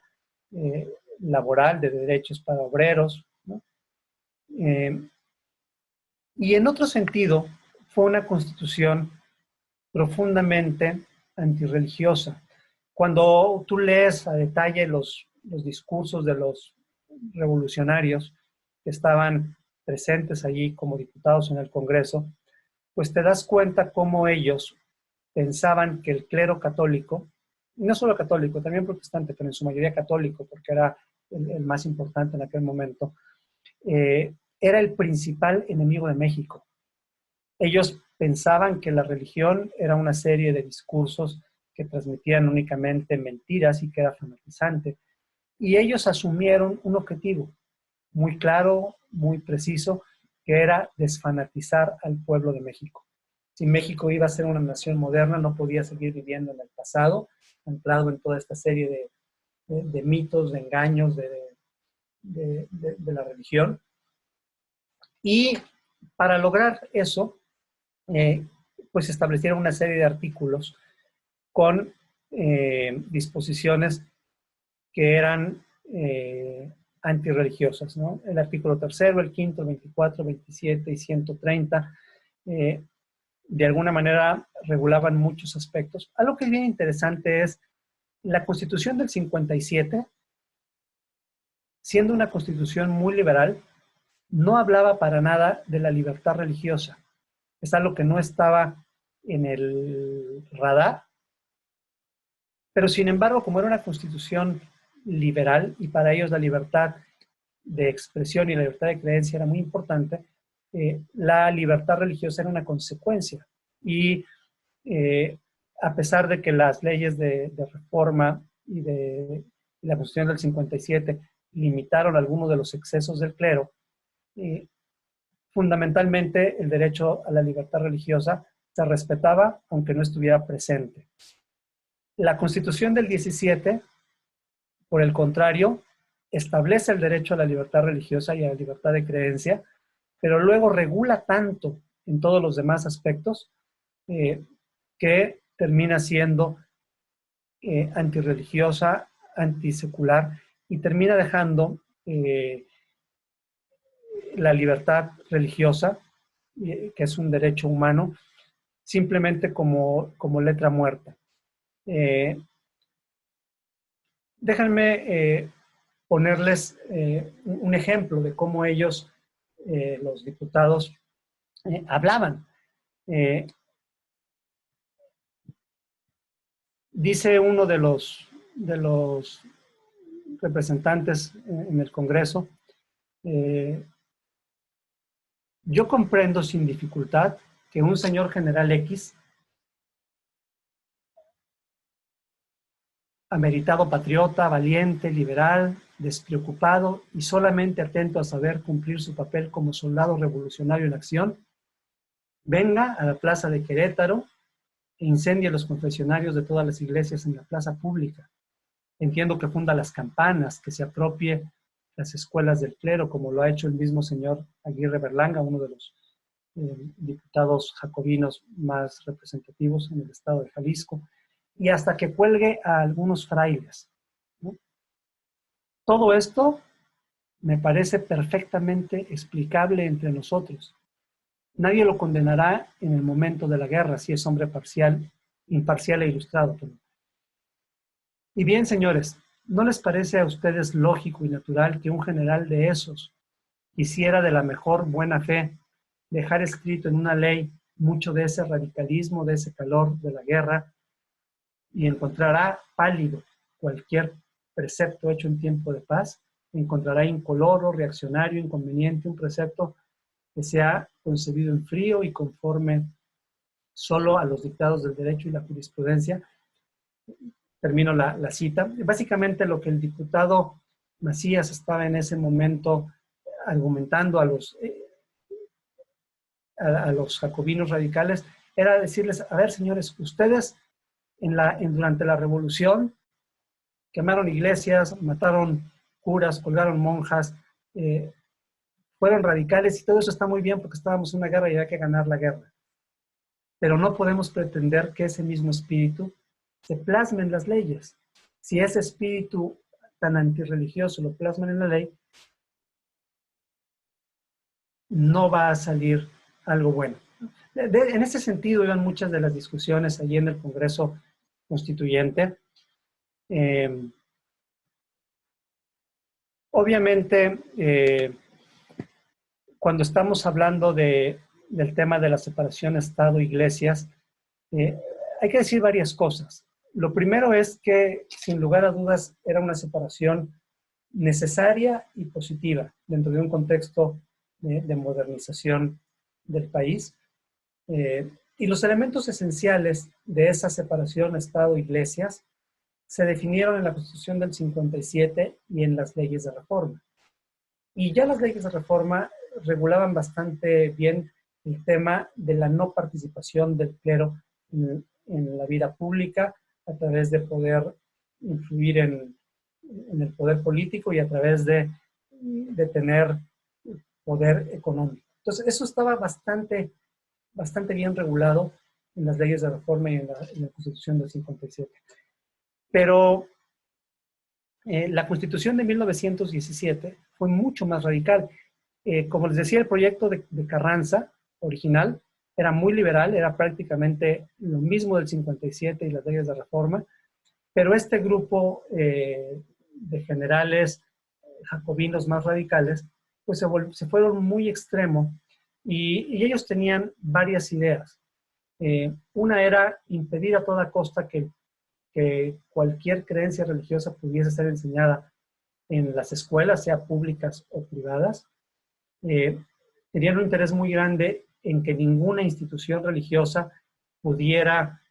laboral, de derechos para obreros, ¿no? Y en otro sentido, fue una constitución profundamente antirreligiosa. Cuando tú lees a detalle los discursos de los revolucionarios que estaban presentes allí como diputados en el Congreso, pues te das cuenta cómo ellos pensaban que el clero católico, y no solo católico, también protestante, pero en su mayoría católico, porque era el más importante en aquel momento, era el principal enemigo de México. Ellos pensaban que la religión era una serie de discursos que transmitían únicamente mentiras y que era fanatizante. Y ellos asumieron un objetivo muy claro, muy preciso, que era desfanatizar al pueblo de México. Si México iba a ser una nación moderna, no podía seguir viviendo en el pasado, anclado en toda esta serie de mitos, de engaños de la religión. Y para lograr eso, pues establecieron una serie de artículos con disposiciones que eran antirreligiosas, ¿no? El artículo 3, el 5, 24, 27 y 130, de alguna manera regulaban muchos aspectos. Algo que es bien interesante es la Constitución del 57, siendo una constitución muy liberal, no hablaba para nada de la libertad religiosa. Es algo que no estaba en el radar, pero sin embargo, como era una constitución liberal y para ellos la libertad de expresión y la libertad de creencia era muy importante, la libertad religiosa era una consecuencia. Y a pesar de que las leyes de reforma y la Constitución del 57 limitaron algunos de los excesos del clero, fundamentalmente el derecho a la libertad religiosa se respetaba aunque no estuviera presente. La Constitución del 17, por el contrario, establece el derecho a la libertad religiosa y a la libertad de creencia, pero luego regula tanto en todos los demás aspectos que termina siendo antirreligiosa, antisecular y termina dejando la libertad religiosa, que es un derecho humano, simplemente como letra muerta. Déjenme ponerles un ejemplo de cómo ellos, los diputados, hablaban. Dice uno de los representantes en el Congreso, yo comprendo sin dificultad que un señor general X, ameritado patriota, valiente, liberal, despreocupado y solamente atento a saber cumplir su papel como soldado revolucionario en acción, venga a la plaza de Querétaro e incendie los confesionarios de todas las iglesias en la plaza pública. Entiendo que funda las campanas, que se apropie las escuelas del clero, como lo ha hecho el mismo señor Aguirre Berlanga, uno de los diputados jacobinos más representativos en el estado de Jalisco, y hasta que cuelgue a algunos frailes, ¿no? Todo esto me parece perfectamente explicable entre nosotros. Nadie lo condenará en el momento de la guerra si es hombre imparcial e ilustrado. Y bien, señores, ¿no les parece a ustedes lógico y natural que un general de esos quisiera de la mejor buena fe dejar escrito en una ley mucho de ese radicalismo, de ese calor de la guerra, y encontrará pálido cualquier precepto hecho en tiempo de paz, encontrará incoloro, reaccionario, inconveniente, un precepto que se ha concebido en frío y conforme solo a los dictados del derecho y la jurisprudencia? Termino la cita. Básicamente lo que el diputado Macías estaba en ese momento argumentando a los jacobinos radicales era decirles, a ver, señores, ustedes durante la revolución quemaron iglesias, mataron curas, colgaron monjas, fueron radicales y todo eso está muy bien porque estábamos en una guerra y había que ganar la guerra. Pero no podemos pretender que ese mismo espíritu se plasme en las leyes. Si ese espíritu tan antirreligioso lo plasman en la ley, no va a salir algo bueno. En ese sentido iban muchas de las discusiones allí en el Congreso constituyente. Obviamente, cuando estamos hablando del tema de la separación Estado-Iglesias, hay que decir varias cosas. Lo primero es que, sin lugar a dudas, era una separación necesaria y positiva dentro de un contexto de modernización del país. Y los elementos esenciales de esa separación Estado-Iglesias se definieron en la Constitución del 57 y en las leyes de reforma. Y ya las leyes de reforma regulaban bastante bien el tema de la no participación del clero en la vida pública a través de poder influir en el poder político y a través de tener poder económico. Entonces, eso estaba bastante bien regulado en las leyes de reforma y en la Constitución del 57. Pero la Constitución de 1917 fue mucho más radical. Como les decía, el proyecto de Carranza original era muy liberal, era prácticamente lo mismo del 57 y las leyes de reforma, pero este grupo de generales jacobinos más radicales, pues se fueron muy extremo y ellos tenían varias ideas. Una era impedir a toda costa que cualquier creencia religiosa pudiese ser enseñada en las escuelas, sea públicas o privadas. Tenían un interés muy grande en que ninguna institución religiosa pudiera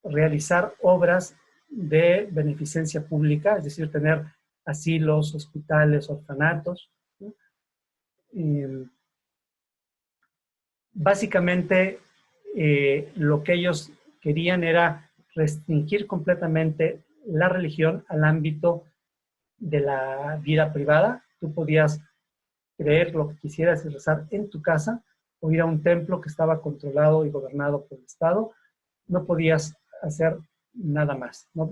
realizar obras de beneficencia pública, es decir, tener asilos, hospitales, orfanatos. Básicamente, lo que ellos querían era restringir completamente la religión al ámbito de la vida privada. Tú podías creer lo que quisieras y rezar en tu casa, o ir a un templo que estaba controlado y gobernado por el Estado. No podías hacer nada más. ¿No?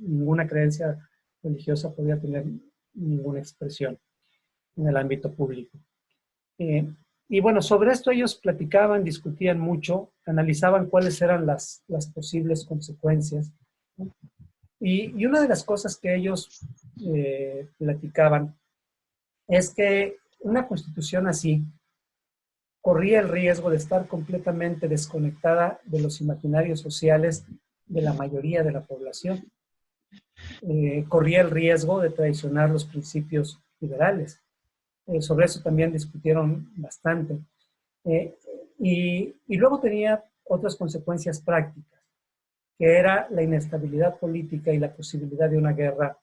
Ninguna creencia religiosa podía tener ninguna expresión en el ámbito público. Y bueno, sobre esto ellos platicaban, discutían mucho, analizaban cuáles eran las posibles consecuencias, ¿no? Y una de las cosas que ellos platicaban es que una constitución así corría el riesgo de estar completamente desconectada de los imaginarios sociales de la mayoría de la población. Corría el riesgo de traicionar los principios liberales. Sobre eso también discutieron bastante. Y luego tenía otras consecuencias prácticas, que era la inestabilidad política y la posibilidad de una guerra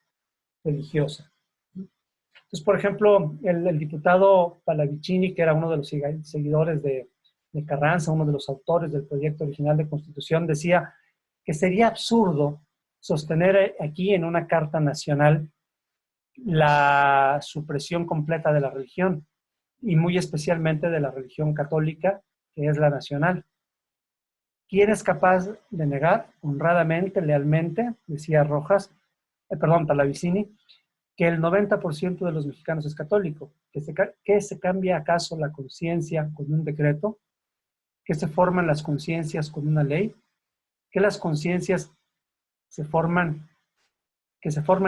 religiosa. Entonces, por ejemplo, el diputado Pallavicini, que era uno de los seguidores de Carranza, uno de los autores del proyecto original de Constitución, decía que sería absurdo sostener aquí en una Carta Nacional la supresión completa de la religión, y muy especialmente de la religión católica, que es la nacional. ¿Quién es capaz de negar honradamente, lealmente, decía Pallavicini, que el 90% de los mexicanos es católico? ¿Que se cambia acaso la conciencia con un decreto? ¿Que se forman las conciencias con una ley? ¿Que las conciencias se forman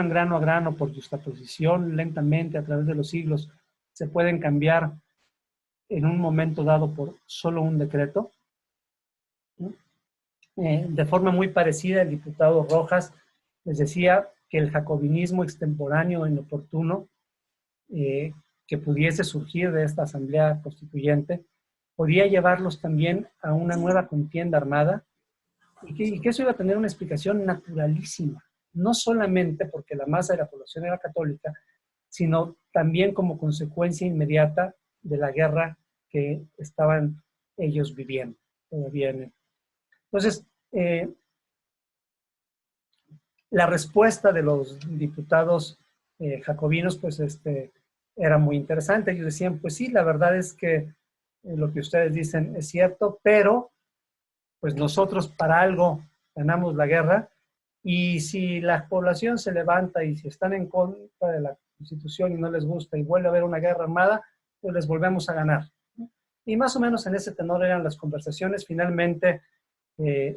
grano a grano por justaposición, lentamente a través de los siglos, se pueden cambiar en un momento dado por solo un decreto? De forma muy parecida, el diputado Rojas les decía que el jacobinismo extemporáneo e inoportuno que pudiese surgir de esta asamblea constituyente podía llevarlos también a una nueva contienda armada, y que eso iba a tener una explicación naturalísima, no solamente porque la masa de la población era católica, sino también como consecuencia inmediata de la guerra que estaban ellos viviendo todavía. Entonces, la respuesta de los diputados jacobinos, pues era muy interesante. Ellos decían, pues sí, la verdad es que lo que ustedes dicen es cierto, pero pues nosotros para algo ganamos la guerra, y si la población se levanta y si están en contra de la Constitución y no les gusta y vuelve a haber una guerra armada, pues les volvemos a ganar. Y más o menos en ese tenor eran las conversaciones. Finalmente,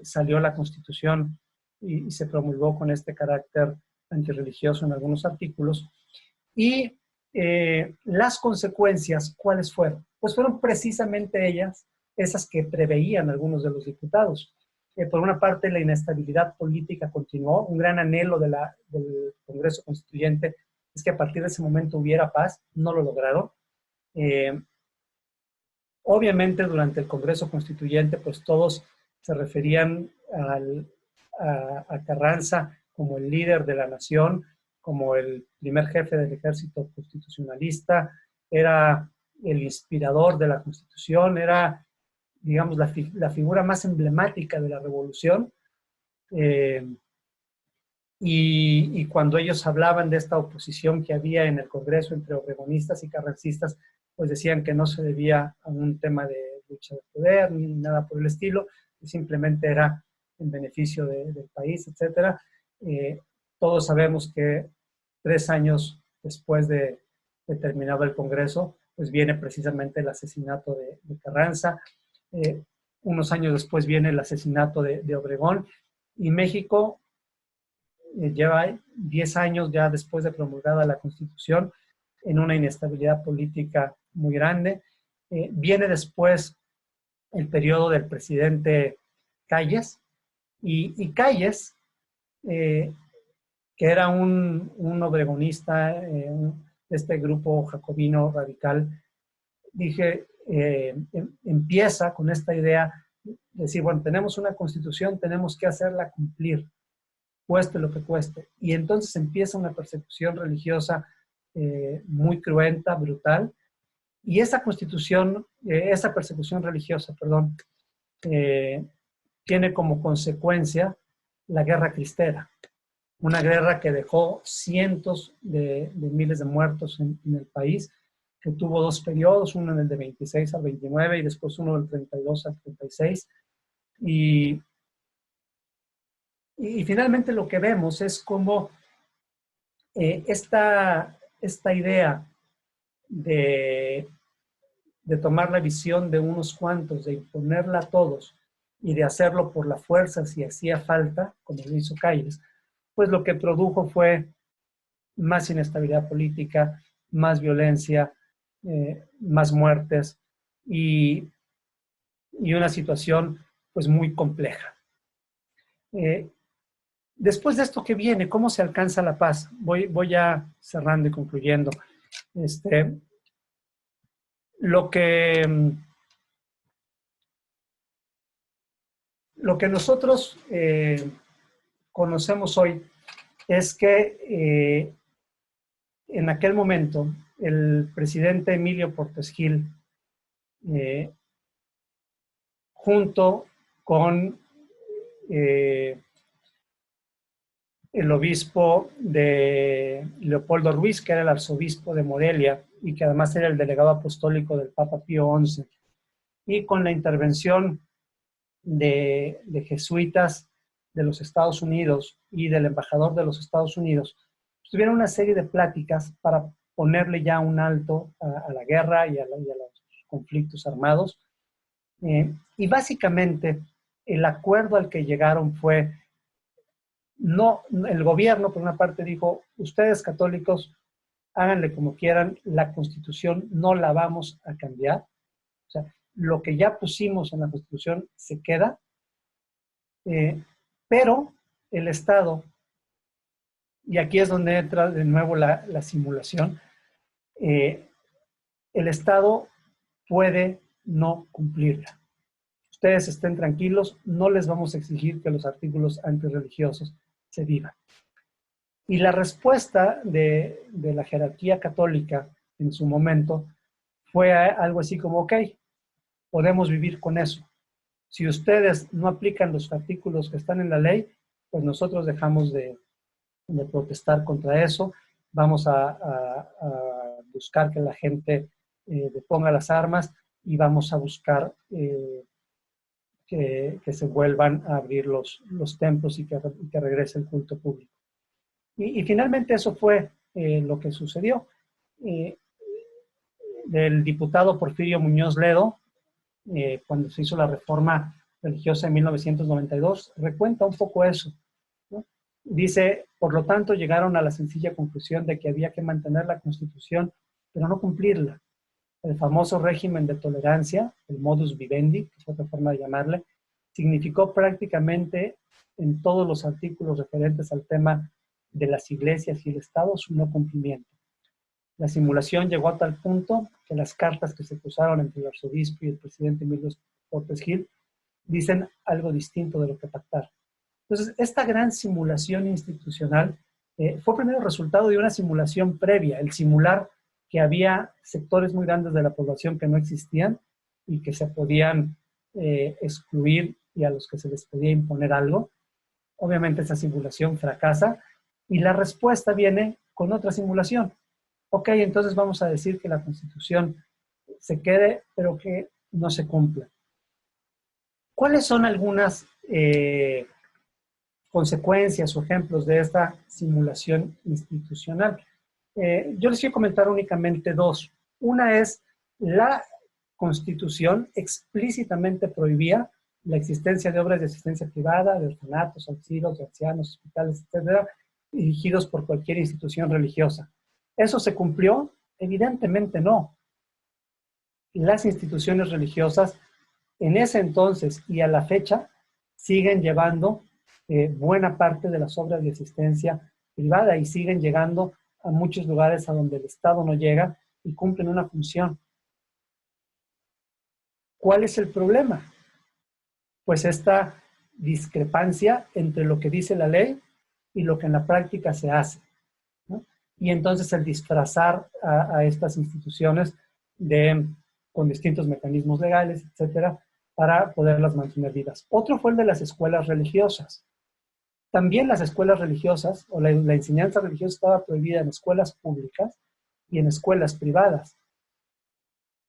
salió la Constitución y se promulgó con este carácter antirreligioso en algunos artículos. Y las consecuencias, ¿cuáles fueron? Pues fueron precisamente esas que preveían algunos de los diputados. Por una parte, la inestabilidad política continuó. Un gran anhelo del Congreso Constituyente es que a partir de ese momento hubiera paz. No lo lograron. Obviamente, durante el Congreso Constituyente, pues todos se referían a Carranza como el líder de la nación, como el primer jefe del ejército constitucionalista, era el inspirador de la Constitución, era, digamos, la figura más emblemática de la revolución. Y cuando ellos hablaban de esta oposición que había en el Congreso entre obregonistas y carrancistas, pues decían que no se debía a un tema de lucha de poder ni nada por el estilo, y simplemente era en beneficio del país, etc. Todos sabemos que 3 años después de terminado el Congreso, pues viene precisamente el asesinato de Carranza. Unos años después viene el asesinato de Obregón, y México lleva 10 años ya después de promulgada la Constitución en una inestabilidad política muy grande. Viene después el periodo del presidente Calles, y Calles, que era un obregonista de este grupo jacobino radical, empieza con esta idea de decir, bueno, tenemos una Constitución, tenemos que hacerla cumplir, cueste lo que cueste. Y entonces empieza una persecución religiosa muy cruenta, brutal, y esa persecución religiosa, tiene como consecuencia la Guerra Cristera, una guerra que dejó cientos de miles de muertos en el país, que tuvo 2 periodos, uno en el de 26 al 29 y después uno del 32 al 36. Y finalmente lo que vemos es cómo esta idea de tomar la visión de unos cuantos, de imponerla a todos y de hacerlo por la fuerza si hacía falta, como lo hizo Calles, pues lo que produjo fue más inestabilidad política, más violencia, más muertes y una situación pues muy compleja. Después de esto que viene, ¿cómo se alcanza la paz? Voy ya cerrando y concluyendo. Lo que nosotros conocemos hoy es que en aquel momento el presidente Emilio Portes Gil, junto con el obispo de Leopoldo Ruiz, que era el arzobispo de Morelia y que además era el delegado apostólico del Papa Pío XI, y con la intervención de jesuitas de los Estados Unidos y del embajador de los Estados Unidos, tuvieron una serie de pláticas para ponerle ya un alto a la guerra y a los conflictos armados. Y básicamente el acuerdo al que llegaron fue, no, el gobierno por una parte dijo, ustedes católicos háganle como quieran, la Constitución no la vamos a cambiar, o sea, lo que ya pusimos en la Constitución se queda, pero el Estado, y aquí es donde entra de nuevo la simulación, el Estado puede no cumplirla. Ustedes estén tranquilos, no les vamos a exigir que los artículos antirreligiosos se vivan. Y la respuesta de la jerarquía católica en su momento fue algo así como, ok, podemos vivir con eso. Si ustedes no aplican los artículos que están en la ley, pues nosotros dejamos de protestar contra eso, vamos a buscar que la gente deponga las armas y vamos a buscar que se vuelvan a abrir los templos y que regrese el culto público. Y finalmente eso fue lo que sucedió. Del diputado Porfirio Muñoz Ledo, cuando se hizo la reforma religiosa en 1992, recuenta un poco eso, ¿no? Dice, por lo tanto, llegaron a la sencilla conclusión de que había que mantener la Constitución, pero no cumplirla. El famoso régimen de tolerancia, el modus vivendi, que es otra forma de llamarle, significó prácticamente en todos los artículos referentes al tema de las iglesias y el Estado su no cumplimiento. La simulación llegó a tal punto que las cartas que se cruzaron entre el arzobispo y el presidente Emilio Portes Gil dicen algo distinto de lo que pactaron. Entonces, esta gran simulación institucional fue primero resultado de una simulación previa, el simular que había sectores muy grandes de la población que no existían y que se podían excluir y a los que se les podía imponer algo. Obviamente esa simulación fracasa y la respuesta viene con otra simulación. Ok, entonces vamos a decir que la Constitución se quede, pero que no se cumpla. ¿Cuáles son algunas consecuencias o ejemplos de esta simulación institucional? Yo les quiero comentar únicamente dos. Una es la Constitución explícitamente prohibía la existencia de obras de asistencia privada, de orfanatos, asilos de ancianos, hospitales, etcétera, dirigidos por cualquier institución religiosa. ¿Eso se cumplió? Evidentemente no. Las instituciones religiosas en ese entonces y a la fecha siguen llevando buena parte de las obras de asistencia privada y siguen llegando a muchos lugares a donde el Estado no llega y cumplen una función. ¿Cuál es el problema? Pues esta discrepancia entre lo que dice la ley y lo que en la práctica se hace, ¿no? Y entonces el disfrazar a estas instituciones con distintos mecanismos legales, etcétera, para poderlas mantener vivas. Otro fue el de las escuelas religiosas. También las escuelas religiosas, o la enseñanza religiosa estaba prohibida en escuelas públicas y en escuelas privadas.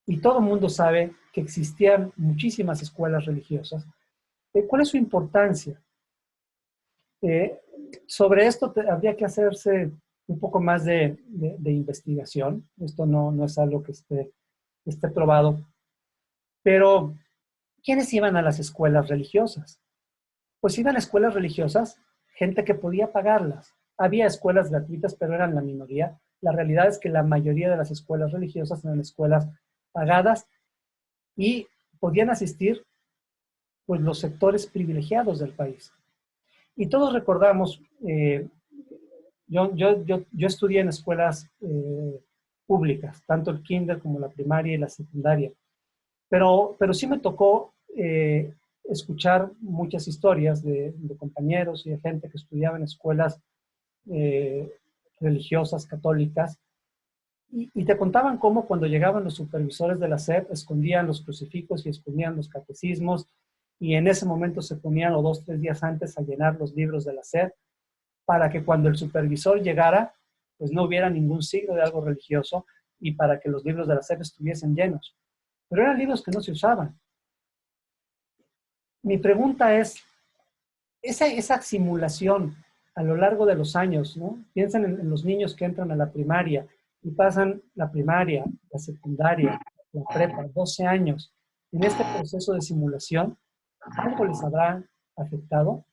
Y todo el mundo sabe que existían muchísimas escuelas religiosas. ¿Cuál es su importancia? Sobre esto habría que hacerse un poco más de investigación. Esto no es algo que esté probado. Pero, ¿quiénes iban a las escuelas religiosas? Pues iban a escuelas religiosas gente que podía pagarlas. Había escuelas gratuitas, pero eran la minoría. La realidad es que la mayoría de las escuelas religiosas eran escuelas pagadas y podían asistir pues, los sectores privilegiados del país. Y todos recordamos, yo estudié en escuelas públicas, tanto el kinder como la primaria y la secundaria, pero sí me tocó escuchar muchas historias de compañeros y de gente que estudiaba en escuelas religiosas, católicas, y te contaban cómo cuando llegaban los supervisores de la SEP escondían los crucifijos y escondían los catecismos, y en ese momento se ponían o 2 o 3 días antes a llenar los libros de la SEP para que cuando el supervisor llegara, pues no hubiera ningún signo de algo religioso y para que los libros de la SEP estuviesen llenos. Pero eran libros que no se usaban. Mi pregunta es, esa simulación a lo largo de los años, ¿no? Piensen en los niños que entran a la primaria y pasan la primaria, la secundaria, la prepa, 12 años. En este proceso de simulación, ¿algo les habrá afectado?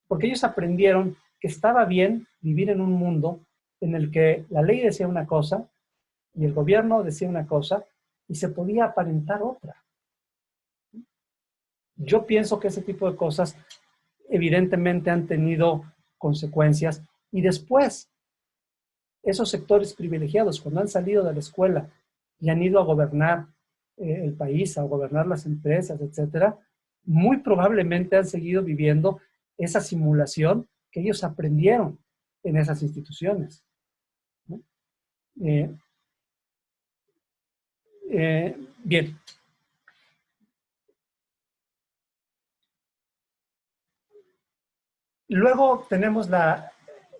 Porque ellos aprendieron que estaba bien vivir en un mundo en el que la ley decía una cosa y el gobierno decía una cosa y se podía aparentar otra. Yo pienso que ese tipo de cosas evidentemente han tenido consecuencias y después esos sectores privilegiados cuando han salido de la escuela y han ido a gobernar el país, a gobernar las empresas, etcétera, muy probablemente han seguido viviendo esa simulación que ellos aprendieron en esas instituciones, ¿no? Bien. Luego tenemos la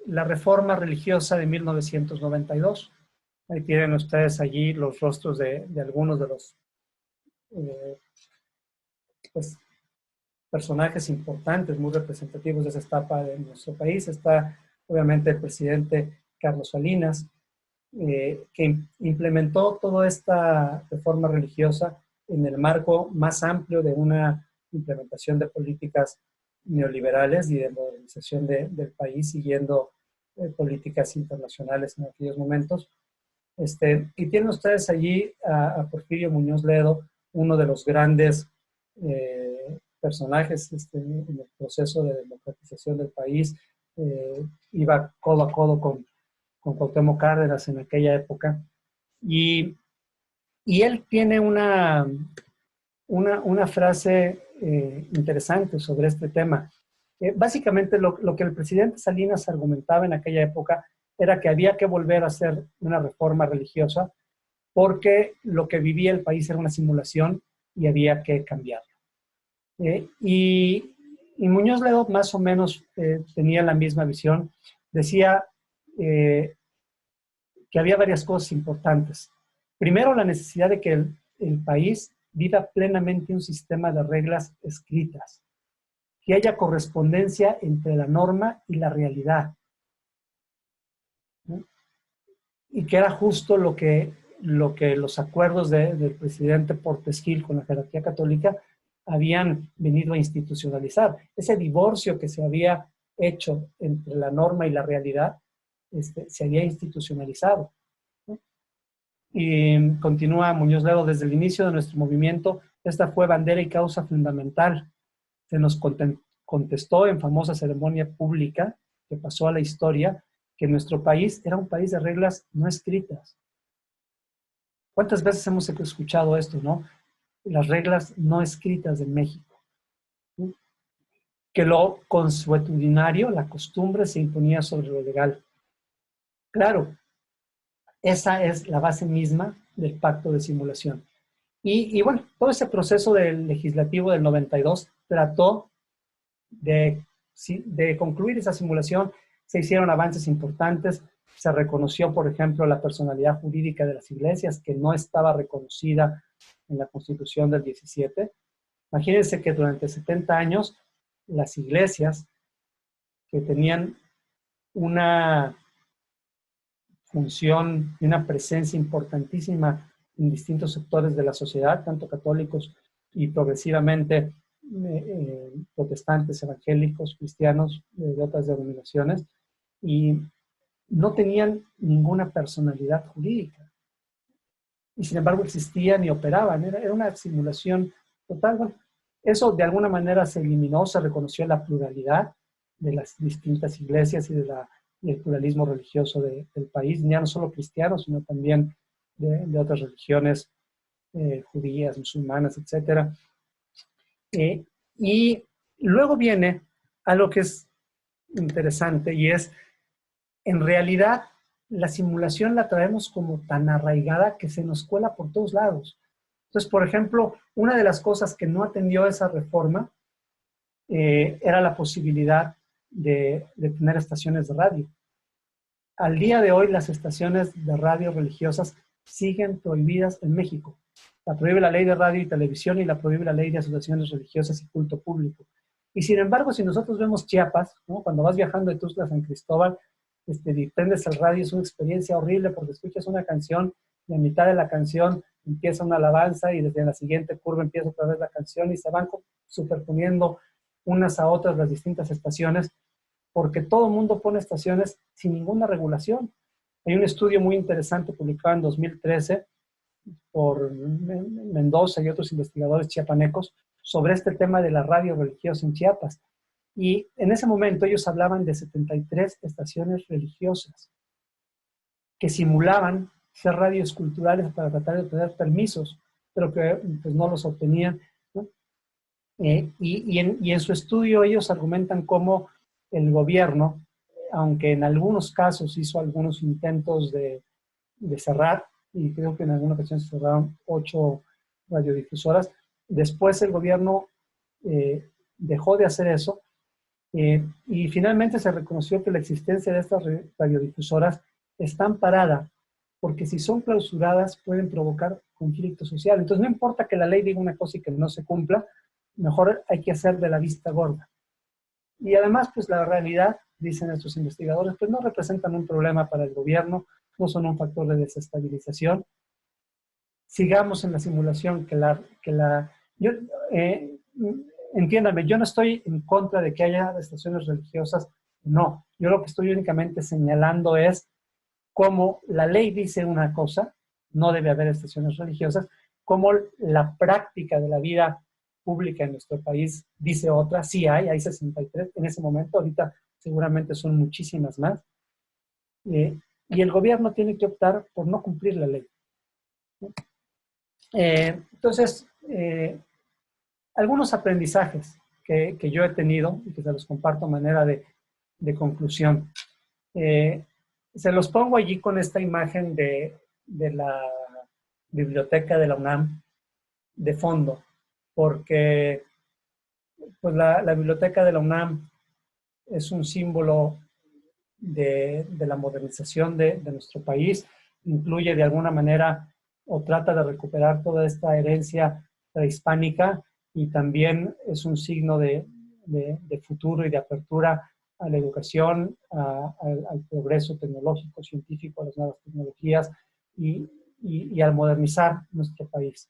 reforma religiosa de 1992. Ahí tienen ustedes allí los rostros de algunos de los pues, personajes importantes, muy representativos de esa etapa de nuestro país. Está obviamente el presidente Carlos Salinas, que implementó toda esta reforma religiosa en el marco más amplio de una implementación de políticas neoliberales y de modernización del país, siguiendo políticas internacionales en aquellos momentos. Y tienen ustedes allí a Porfirio Muñoz Ledo, uno de los grandes personajes en el proceso de democratización del país. Iba codo a codo con Cuauhtémoc Cárdenas en aquella época. Y él tiene una frase interesante sobre este tema. Básicamente lo que el presidente Salinas argumentaba en aquella época era que había que volver a hacer una reforma religiosa porque lo que vivía el país era una simulación y había que cambiarlo. Y Muñoz Ledo más o menos tenía la misma visión. Decía que había varias cosas importantes. Primero, la necesidad de que el país viva plenamente un sistema de reglas escritas, que haya correspondencia entre la norma y la realidad, ¿no? Y que era justo lo que los acuerdos del presidente Portes Gil con la jerarquía católica habían venido a institucionalizar. Ese divorcio que se había hecho entre la norma y la realidad se había institucionalizado, ¿no? Y continúa Muñoz Ledo: desde el inicio de nuestro movimiento, esta fue bandera y causa fundamental. Se nos contestó en famosa ceremonia pública que pasó a la historia que nuestro país era un país de reglas no escritas. ¿Cuántas veces hemos escuchado esto, no? Las reglas no escritas de México, ¿sí? Que lo consuetudinario, la costumbre, se imponía sobre lo legal. Claro, esa es la base misma del pacto de simulación. Y bueno, todo ese proceso del legislativo del 92 trató de concluir esa simulación. Se hicieron avances importantes. Se reconoció, por ejemplo, la personalidad jurídica de las iglesias, que no estaba reconocida en la Constitución del 17. Imagínense que durante 70 años las iglesias, que tenían una función y una presencia importantísima en distintos sectores de la sociedad, tanto católicos y progresivamente protestantes, evangélicos, cristianos, de otras denominaciones, y no tenían ninguna personalidad jurídica. Y sin embargo existían y operaban. Era una simulación total. Bueno, eso de alguna manera se eliminó, se reconoció la pluralidad de las distintas iglesias y el pluralismo religioso del país, ya no solo cristianos, sino también de otras religiones, judías, musulmanas, etc. Y luego viene algo que es interesante, y es, en realidad, la simulación la traemos como tan arraigada que se nos cuela por todos lados. Entonces, por ejemplo, una de las cosas que no atendió esa reforma era la posibilidad de tener estaciones de radio. Al día de hoy, las estaciones de radio religiosas siguen prohibidas en México. La prohíbe la ley de radio y televisión y la prohíbe la ley de asociaciones religiosas y culto público. Y sin embargo, si nosotros vemos Chiapas, ¿no? Cuando vas viajando de Tuxtla a San Cristóbal, y prendes el radio, es una experiencia horrible porque escuchas una canción y a mitad de la canción empieza una alabanza y desde la siguiente curva empieza otra vez la canción y se van superponiendo unas a otras las distintas estaciones, porque todo el mundo pone estaciones sin ninguna regulación. Hay un estudio muy interesante publicado en 2013 por Mendoza y otros investigadores chiapanecos sobre este tema de la radio religiosa en Chiapas. Y en ese momento ellos hablaban de 73 estaciones religiosas que simulaban ser radios culturales para tratar de obtener permisos, pero que pues, no los obtenían, ¿no? Y en su estudio ellos argumentan cómo el gobierno, aunque en algunos casos hizo algunos intentos de cerrar, y creo que en alguna ocasión se cerraron 8 radiodifusoras, después el gobierno dejó de hacer eso. Y finalmente se reconoció que la existencia de estas radiodifusoras está amparada, porque si son clausuradas pueden provocar conflicto social. Entonces no importa que la ley diga una cosa y que no se cumpla, mejor hay que hacer de la vista gorda. Y además, pues la realidad, dicen estos investigadores, pues no representan un problema para el gobierno, no son un factor de desestabilización. Sigamos en la simulación entiéndame, yo no estoy en contra de que haya estaciones religiosas, no. Yo lo que estoy únicamente señalando es cómo la ley dice una cosa, no debe haber estaciones religiosas, cómo la práctica de la vida pública en nuestro país dice otra, sí hay 63 en ese momento, ahorita seguramente son muchísimas más, y el gobierno tiene que optar por no cumplir la ley. Entonces, algunos aprendizajes que yo he tenido y que se los comparto a manera de conclusión. Se los pongo allí con esta imagen de la biblioteca de la UNAM de fondo, porque pues la biblioteca de la UNAM es un símbolo de la modernización de nuestro país, incluye de alguna manera o trata de recuperar toda esta herencia prehispánica y también es un signo de futuro y de apertura a la educación, al progreso tecnológico, científico, a las nuevas tecnologías y al modernizar nuestro país.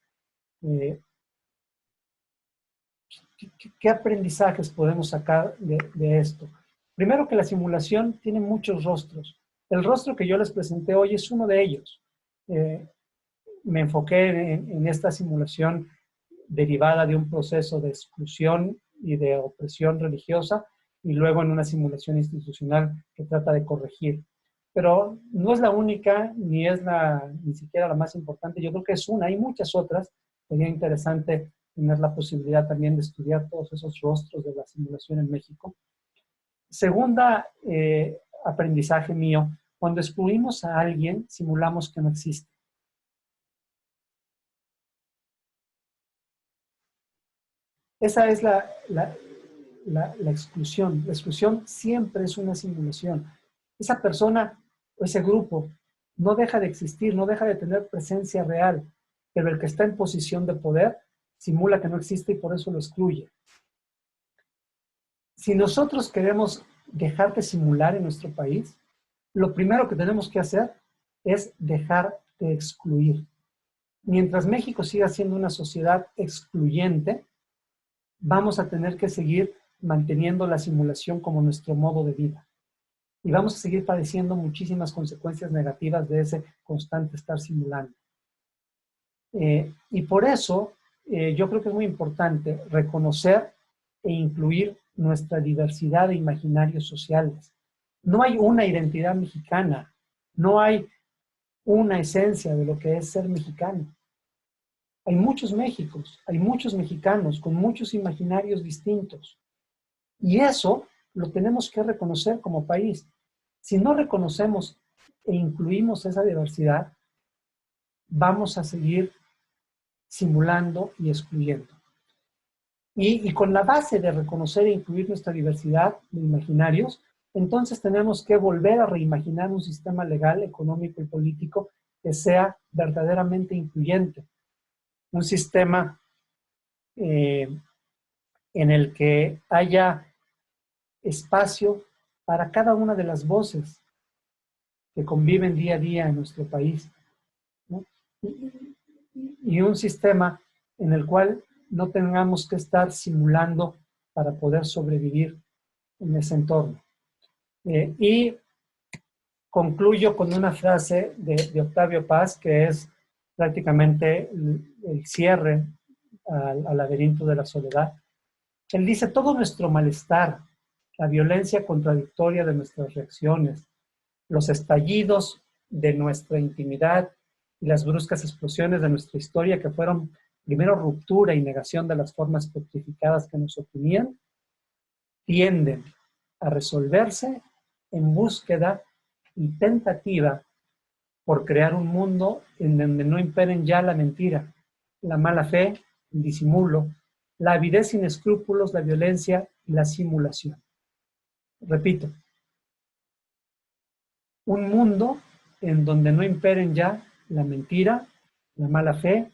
¿Qué aprendizajes podemos sacar de esto? Primero, que la simulación tiene muchos rostros. El rostro que yo les presenté hoy es uno de ellos. Me enfoqué en esta simulación derivada de un proceso de exclusión y de opresión religiosa, y luego en una simulación institucional que trata de corregir. Pero no es la única, ni siquiera la más importante. Yo creo que es una, hay muchas otras. Sería interesante tener la posibilidad también de estudiar todos esos rostros de la simulación en México. Segunda aprendizaje mío, cuando excluimos a alguien, simulamos que no existe. Esa es la exclusión. La exclusión siempre es una simulación. Esa persona o ese grupo no deja de existir, no deja de tener presencia real, pero el que está en posición de poder simula que no existe y por eso lo excluye. Si nosotros queremos dejar de simular en nuestro país, lo primero que tenemos que hacer es dejar de excluir. Mientras México siga siendo una sociedad excluyente, vamos a tener que seguir manteniendo la simulación como nuestro modo de vida. Y vamos a seguir padeciendo muchísimas consecuencias negativas de ese constante estar simulando. Y por eso yo creo que es muy importante reconocer e incluir nuestra diversidad de imaginarios sociales. No hay una identidad mexicana, no hay una esencia de lo que es ser mexicano. Hay muchos Méxicos, hay muchos mexicanos con muchos imaginarios distintos. Y eso lo tenemos que reconocer como país. Si no reconocemos e incluimos esa diversidad, vamos a seguir simulando y excluyendo. Y con la base de reconocer e incluir nuestra diversidad de imaginarios, entonces tenemos que volver a reimaginar un sistema legal, económico y político que sea verdaderamente incluyente. Un sistema en el que haya espacio para cada una de las voces que conviven día a día en nuestro país, ¿no? Y un sistema en el cual no tengamos que estar simulando para poder sobrevivir en ese entorno. Y concluyo con una frase de Octavio Paz, que es prácticamente el cierre al laberinto de la soledad. Él dice: todo nuestro malestar, la violencia contradictoria de nuestras reacciones, los estallidos de nuestra intimidad y las bruscas explosiones de nuestra historia, que fueron primero ruptura y negación de las formas petrificadas que nos oprimían, tienden a resolverse en búsqueda y tentativa por crear un mundo en donde no imperen ya la mentira, la mala fe, el disimulo, la avidez sin escrúpulos, la violencia y la simulación. Repito, un mundo en donde no imperen ya la mentira, la mala fe,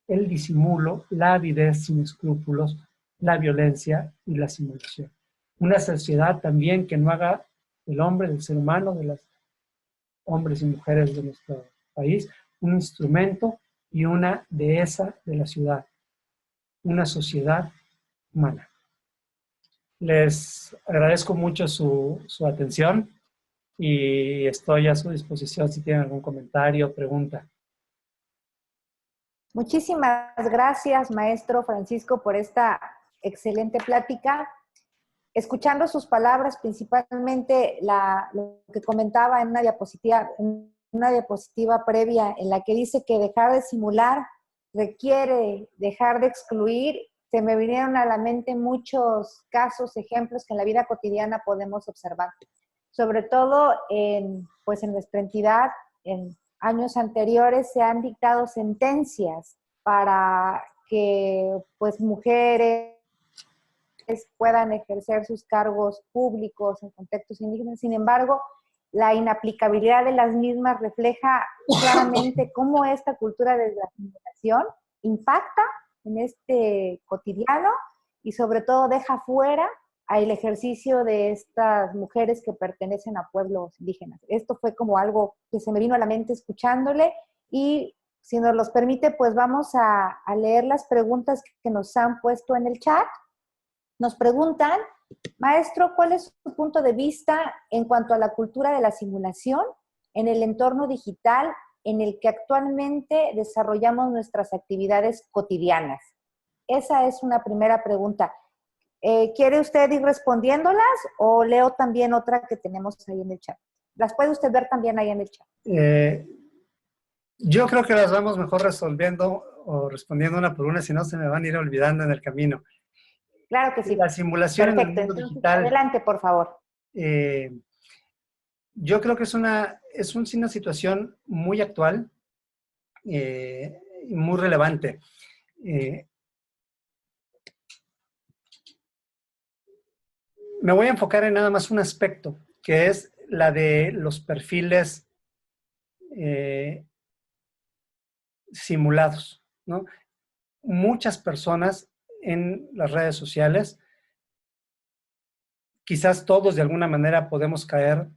el disimulo, la avidez sin escrúpulos, la violencia y la simulación. Una sociedad también que no haga del hombre, del ser humano, de los hombres y mujeres de nuestro país, un instrumento y una dehesa de la ciudad. Una sociedad humana. Les agradezco mucho su atención y estoy a su disposición si tienen algún comentario o pregunta. Muchísimas gracias, maestro Francisco, por esta excelente plática. Escuchando sus palabras, principalmente lo que comentaba en una diapositiva previa, en la que dice que dejar de simular requiere dejar de excluir, se me vinieron a la mente muchos casos, ejemplos que en la vida cotidiana podemos observar. Sobre todo pues en nuestra entidad, en años anteriores se han dictado sentencias para que pues mujeres puedan ejercer sus cargos públicos en contextos indígenas. Sin embargo, la inaplicabilidad de las mismas refleja claramente cómo esta cultura de la simulación impacta en este cotidiano y sobre todo deja fuera el ejercicio de estas mujeres que pertenecen a pueblos indígenas. Esto fue como algo que se me vino a la mente escuchándole y si nos los permite, pues vamos a leer las preguntas que nos han puesto en el chat. Nos preguntan, maestro, ¿cuál es su punto de vista en cuanto a la cultura de la simulación en el entorno digital en el que actualmente desarrollamos nuestras actividades cotidianas? Esa es una primera pregunta. ¿Quiere usted ir respondiéndolas o leo también otra que tenemos ahí en el chat? Las puede usted ver también ahí en el chat. Yo creo que las vamos mejor resolviendo o respondiendo una por una, si no se me van a ir olvidando en el camino. Claro que sí. La simulación en el mundo digital. Adelante, por favor. Yo creo que es una situación muy actual y muy relevante. Me voy a enfocar en nada más un aspecto, que es la de los perfiles simulados, ¿no? Muchas personas en las redes sociales, quizás todos de alguna manera podemos caer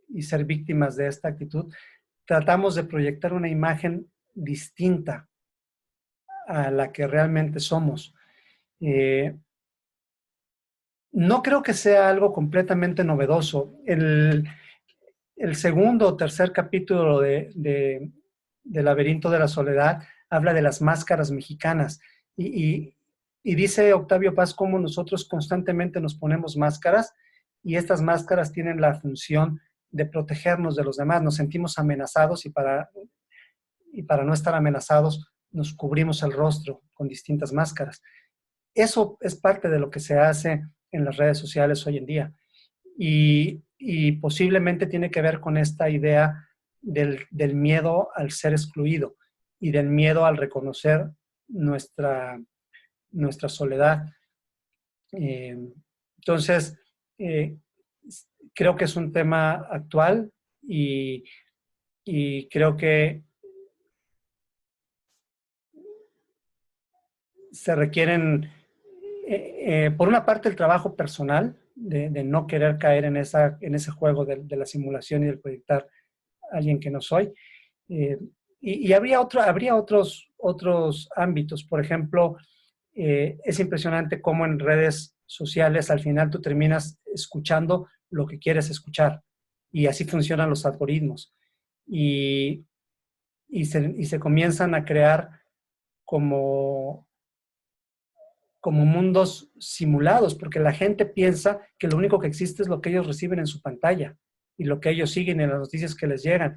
y ser víctimas de esta actitud, tratamos de proyectar una imagen distinta a la que realmente somos. No creo que sea algo completamente novedoso. El segundo o tercer capítulo de Laberinto de la Soledad habla de las máscaras mexicanas y dice Octavio Paz cómo nosotros constantemente nos ponemos máscaras y estas máscaras tienen la función de protegernos de los demás. Nos sentimos amenazados y para no estar amenazados nos cubrimos el rostro con distintas máscaras. Eso es parte de lo que se hace en las redes sociales hoy en día y posiblemente tiene que ver con esta idea del miedo al ser excluido y del miedo al reconocer nuestra soledad. Entonces, creo que es un tema actual y creo que se requieren, por una parte, el trabajo personal de no querer caer en ese juego de la simulación y del proyectar a alguien que no soy. Y habría otros ámbitos. Por ejemplo, es impresionante cómo en redes sociales al final tú terminas escuchando lo que quieres escuchar. Y así funcionan los algoritmos. Y se comienzan a crear como mundos simulados, porque la gente piensa que lo único que existe es lo que ellos reciben en su pantalla y lo que ellos siguen en las noticias que les llegan.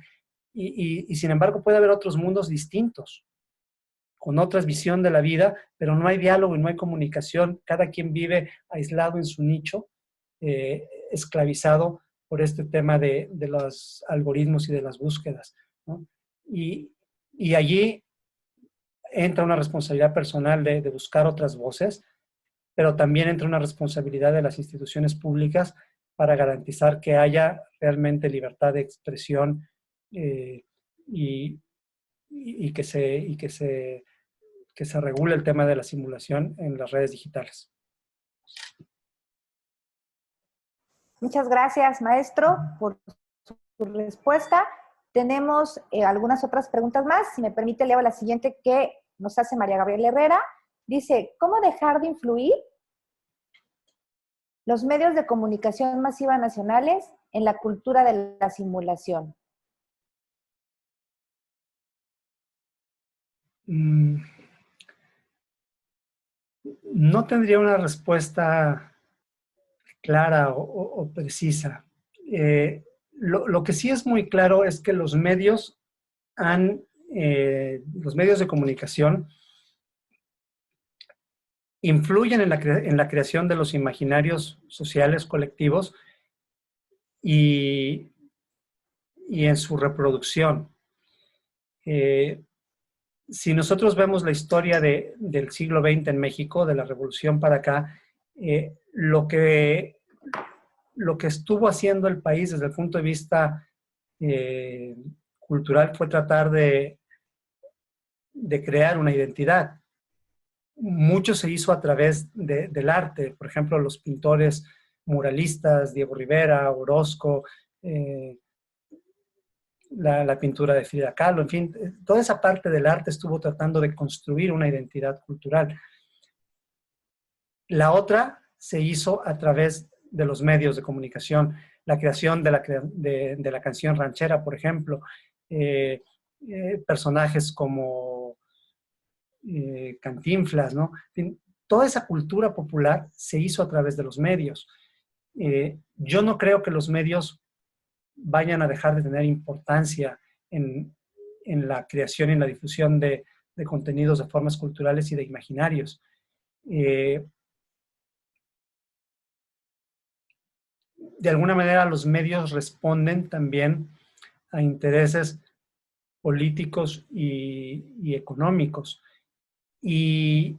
Y sin embargo puede haber otros mundos distintos, con otra visión de la vida, pero no hay diálogo y no hay comunicación. Cada quien vive aislado en su nicho, esclavizado por este tema de los algoritmos y de las búsquedas, ¿no? Y allí entra una responsabilidad personal de buscar otras voces, pero también entra una responsabilidad de las instituciones públicas para garantizar que haya realmente libertad de expresión y que se regule el tema de la simulación en las redes digitales. Muchas gracias, maestro, por su respuesta. Tenemos algunas otras preguntas más. Si me permite, leo la siguiente que nos hace María Gabriela Herrera. Dice, ¿cómo dejar de influir los medios de comunicación masiva nacionales en la cultura de la simulación? No tendría una respuesta clara o precisa. Lo que sí es muy claro es que los medios los medios de comunicación influyen en la creación de los imaginarios sociales colectivos y en su reproducción. Si nosotros vemos la historia del siglo XX en México, de la Revolución para acá, lo que estuvo haciendo el país desde el punto de vista cultural fue tratar de crear una identidad. Mucho se hizo a través del arte, por ejemplo, los pintores muralistas, Diego Rivera, Orozco, la pintura de Frida Kahlo, en fin, toda esa parte del arte estuvo tratando de construir una identidad cultural. La otra se hizo a través de los medios de comunicación, la creación de la canción ranchera, por ejemplo, personajes como Cantinflas, ¿no? En fin, toda esa cultura popular se hizo a través de los medios. Yo no creo que los medios vayan a dejar de tener importancia en la creación y en la difusión de contenidos de formas culturales y de imaginarios. De alguna manera los medios responden también a intereses políticos y económicos. Y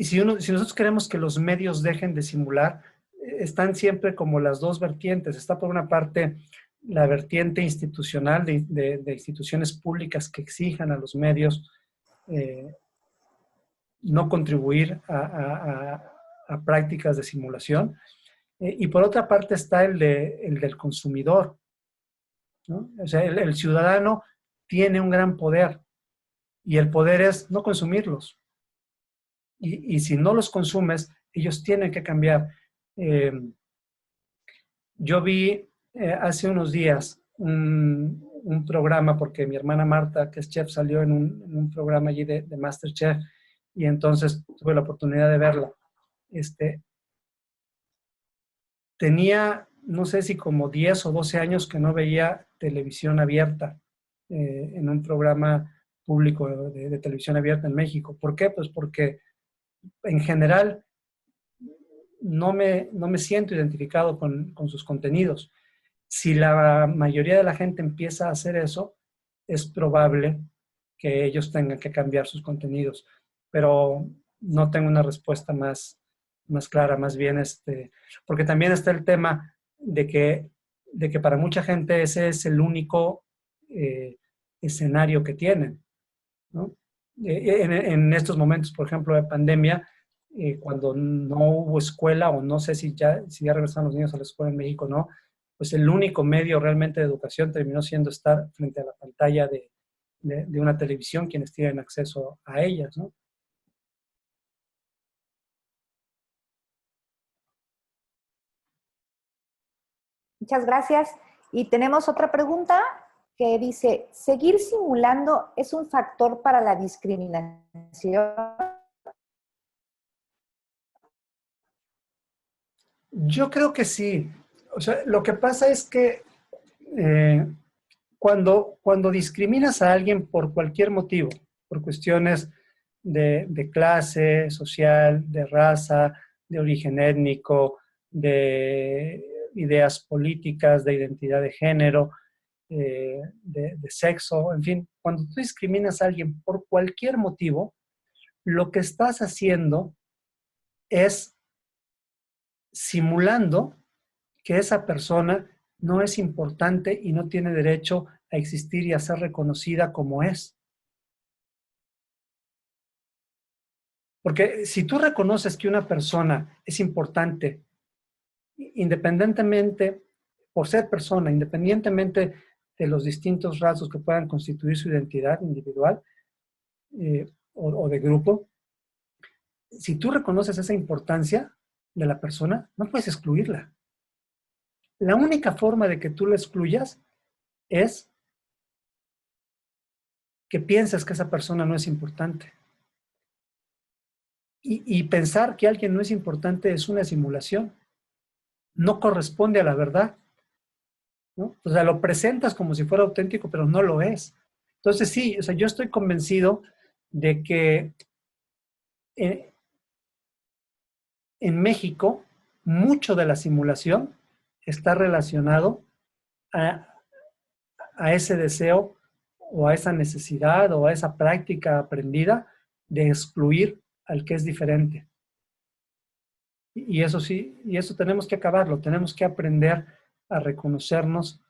si nosotros queremos que los medios dejen de simular, están siempre como las dos vertientes. Está por una parte la vertiente institucional de instituciones públicas que exijan a los medios no contribuir a prácticas de simulación. Y por otra parte está el del consumidor, ¿no? O sea, el ciudadano tiene un gran poder y el poder es no consumirlos. Y si no los consumes, ellos tienen que cambiar. Yo vi hace unos días un programa, porque mi hermana Marta, que es chef, salió en un programa allí de MasterChef, y entonces tuve la oportunidad de verla. Tenía, no sé si como 10 o 12 años que no veía televisión abierta en un programa público de televisión abierta en México. ¿Por qué? Pues porque en general no me siento identificado con sus contenidos. Si la mayoría de la gente empieza a hacer eso, es probable que ellos tengan que cambiar sus contenidos. Pero no tengo una respuesta más clara, más bien porque también está el tema de que para mucha gente ese es el único escenario que tienen, ¿no? En estos momentos, por ejemplo, de pandemia, cuando no hubo escuela, o no sé si ya regresaron los niños a la escuela en México, ¿no? Pues el único medio realmente de educación terminó siendo estar frente a la pantalla de una televisión, quienes tienen acceso a ellas, ¿no? Muchas gracias. Y tenemos otra pregunta que dice, ¿seguir simulando es un factor para la discriminación? Yo creo que sí. O sea, lo que pasa es que cuando discriminas a alguien por cualquier motivo, por cuestiones de clase social, de raza, de origen étnico, de ideas políticas, de identidad de género, de sexo, en fin, cuando tú discriminas a alguien por cualquier motivo, lo que estás haciendo es simulando que esa persona no es importante y no tiene derecho a existir y a ser reconocida como es. Porque si tú reconoces que una persona es importante, independientemente, por ser persona, independientemente de los distintos rasgos que puedan constituir su identidad individual, o de grupo, si tú reconoces esa importancia de la persona, no puedes excluirla. La única forma de que tú la excluyas es que pienses que esa persona no es importante. Y pensar que alguien no es importante es una simulación. No corresponde a la verdad, ¿no? O sea, lo presentas como si fuera auténtico, pero no lo es. Entonces sí, o sea, yo estoy convencido de que en México mucho de la simulación está relacionado a ese deseo o a esa necesidad o a esa práctica aprendida de excluir al que es diferente. Y eso sí, y eso tenemos que acabarlo, tenemos que aprender a reconocernos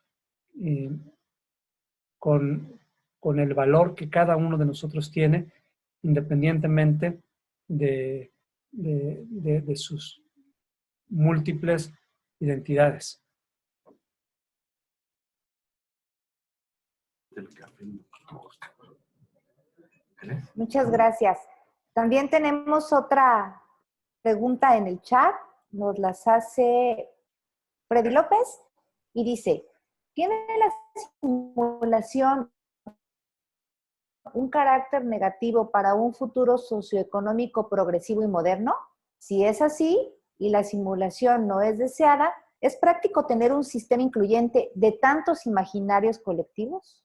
con el valor que cada uno de nosotros tiene, independientemente de sus múltiples identidades. Muchas gracias. También tenemos otra pregunta en el chat. Nos las hace Freddy López y dice, ¿tiene la simulación un carácter negativo para un futuro socioeconómico progresivo y moderno? Si es así y la simulación no es deseada, ¿es práctico tener un sistema incluyente de tantos imaginarios colectivos?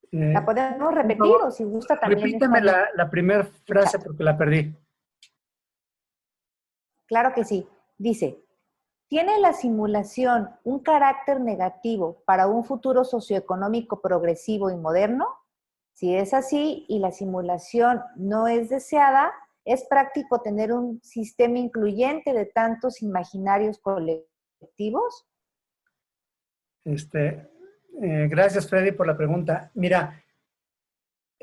¿La podemos repetir o si gusta también? Repíteme la primera frase porque la perdí. Claro que sí. Dice, ¿tiene la simulación un carácter negativo para un futuro socioeconómico progresivo y moderno? Si es así y la simulación no es deseada, ¿es práctico tener un sistema incluyente de tantos imaginarios colectivos? Gracias, Freddy, por la pregunta. Mira,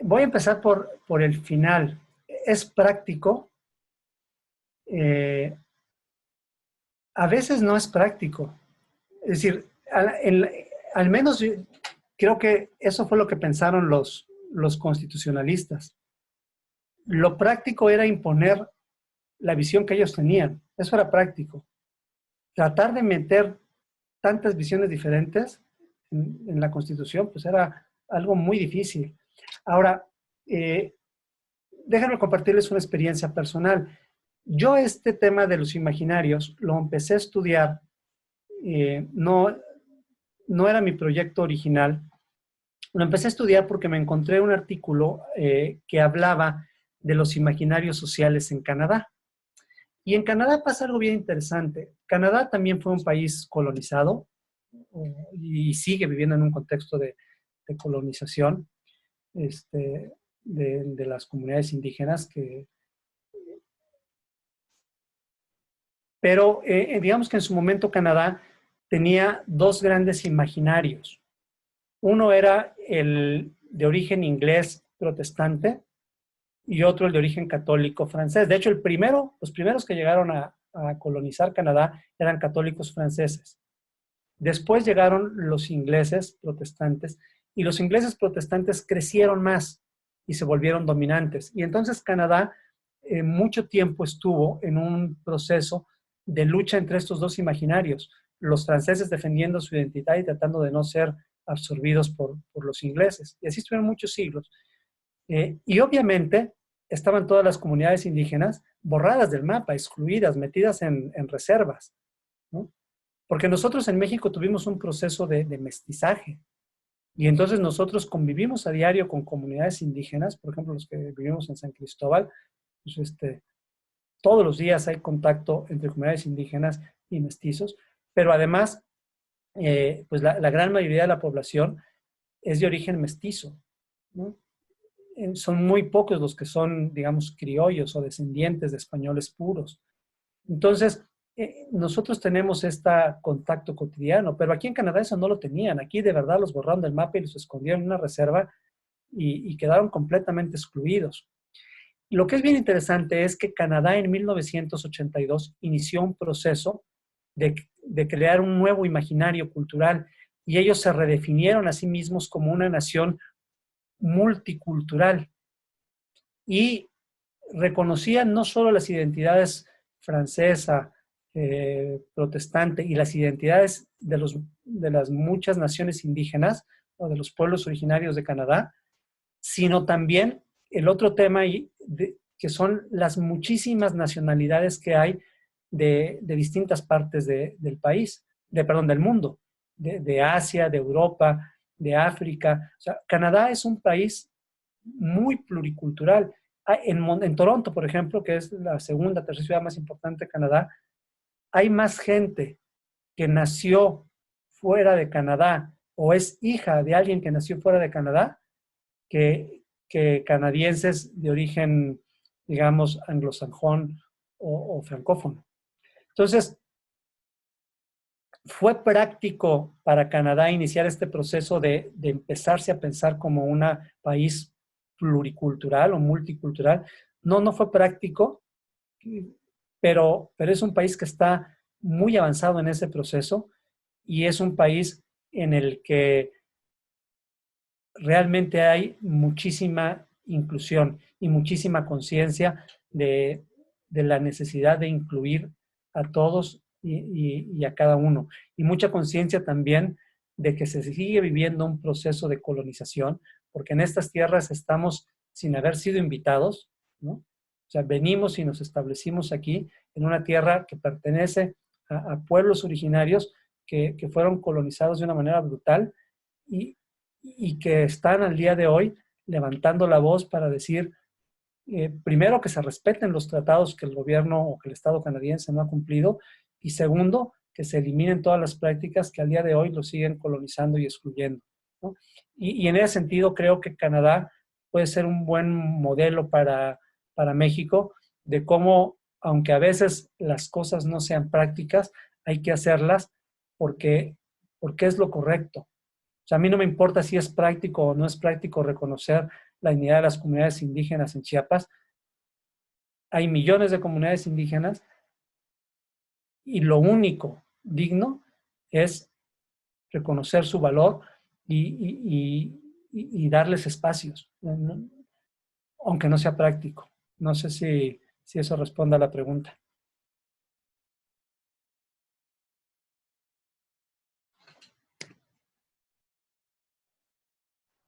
voy a empezar por el final. ¿Es práctico? A veces no es práctico. Es decir, al menos creo que eso fue lo que pensaron los constitucionalistas. Lo práctico era imponer la visión que ellos tenían. Eso era práctico. Tratar de meter tantas visiones diferentes en la Constitución, pues era algo muy difícil. Ahora, déjenme compartirles una experiencia personal. Yo este tema de los imaginarios lo empecé a estudiar, no era mi proyecto original, lo empecé a estudiar porque me encontré un artículo que hablaba de los imaginarios sociales en Canadá. Y en Canadá pasa algo bien interesante. Canadá también fue un país colonizado y sigue viviendo en un contexto de colonización de las comunidades indígenas. Pero digamos que en su momento Canadá tenía dos grandes imaginarios. Uno era el de origen inglés protestante y otro el de origen católico francés. De hecho, los primeros que llegaron a colonizar Canadá eran católicos franceses. Después llegaron los ingleses protestantes y los ingleses protestantes crecieron más y se volvieron dominantes. Y entonces Canadá mucho tiempo estuvo en un proceso de lucha entre estos dos imaginarios, los franceses defendiendo su identidad y tratando de no ser absorbidos por los ingleses. Y así estuvieron muchos siglos. Y obviamente estaban todas las comunidades indígenas borradas del mapa, excluidas, metidas en reservas, ¿no? Porque nosotros en México tuvimos un proceso de mestizaje. Y entonces nosotros convivimos a diario con comunidades indígenas, por ejemplo, los que vivimos en San Cristóbal, pues todos los días hay contacto entre comunidades indígenas y mestizos, pero además, pues la gran mayoría de la población es de origen mestizo, ¿no? Son muy pocos los que son, digamos, criollos o descendientes de españoles puros. Entonces, nosotros tenemos este contacto cotidiano, pero aquí en Canadá eso no lo tenían. Aquí de verdad los borraron del mapa y los escondieron en una reserva y quedaron completamente excluidos. Y lo que es bien interesante es que Canadá en 1982 inició un proceso de crear un nuevo imaginario cultural y ellos se redefinieron a sí mismos como una nación multicultural. y reconocía no solo las identidades francesa, protestante y las identidades de las muchas naciones indígenas o de los pueblos originarios de Canadá, sino también el otro tema que son las muchísimas nacionalidades que hay de distintas partes del país, del mundo, de Asia, de Europa, de África. O sea, Canadá es un país muy pluricultural. En Toronto, por ejemplo, que es la segunda, tercera ciudad más importante de Canadá, hay más gente que nació fuera de Canadá o es hija de alguien que nació fuera de Canadá que canadienses de origen, digamos, anglosajón o francófono. Entonces, fue práctico para Canadá iniciar este proceso de empezarse a pensar como un país pluricultural o multicultural. No fue práctico, pero es un país que está muy avanzado en ese proceso y es un país en el que realmente hay muchísima inclusión y muchísima conciencia de la necesidad de incluir a todos y a cada uno. Y mucha conciencia también de que se sigue viviendo un proceso de colonización, porque en estas tierras estamos sin haber sido invitados, ¿no? O sea, venimos y nos establecimos aquí en una tierra que pertenece a pueblos originarios que fueron colonizados de una manera brutal y que están al día de hoy levantando la voz para decir, primero, que se respeten los tratados que el gobierno o que el Estado canadiense no ha cumplido, y segundo, que se eliminen todas las prácticas que al día de hoy lo siguen colonizando y excluyendo, ¿no? Y en ese sentido creo que Canadá puede ser un buen modelo para México de cómo, aunque a veces las cosas no sean prácticas, hay que hacerlas porque es lo correcto. O sea, a mí no me importa si es práctico o no es práctico reconocer la dignidad de las comunidades indígenas en Chiapas. Hay millones de comunidades indígenas y lo único digno es reconocer su valor y darles espacios, aunque no sea práctico. No sé si eso responde a la pregunta.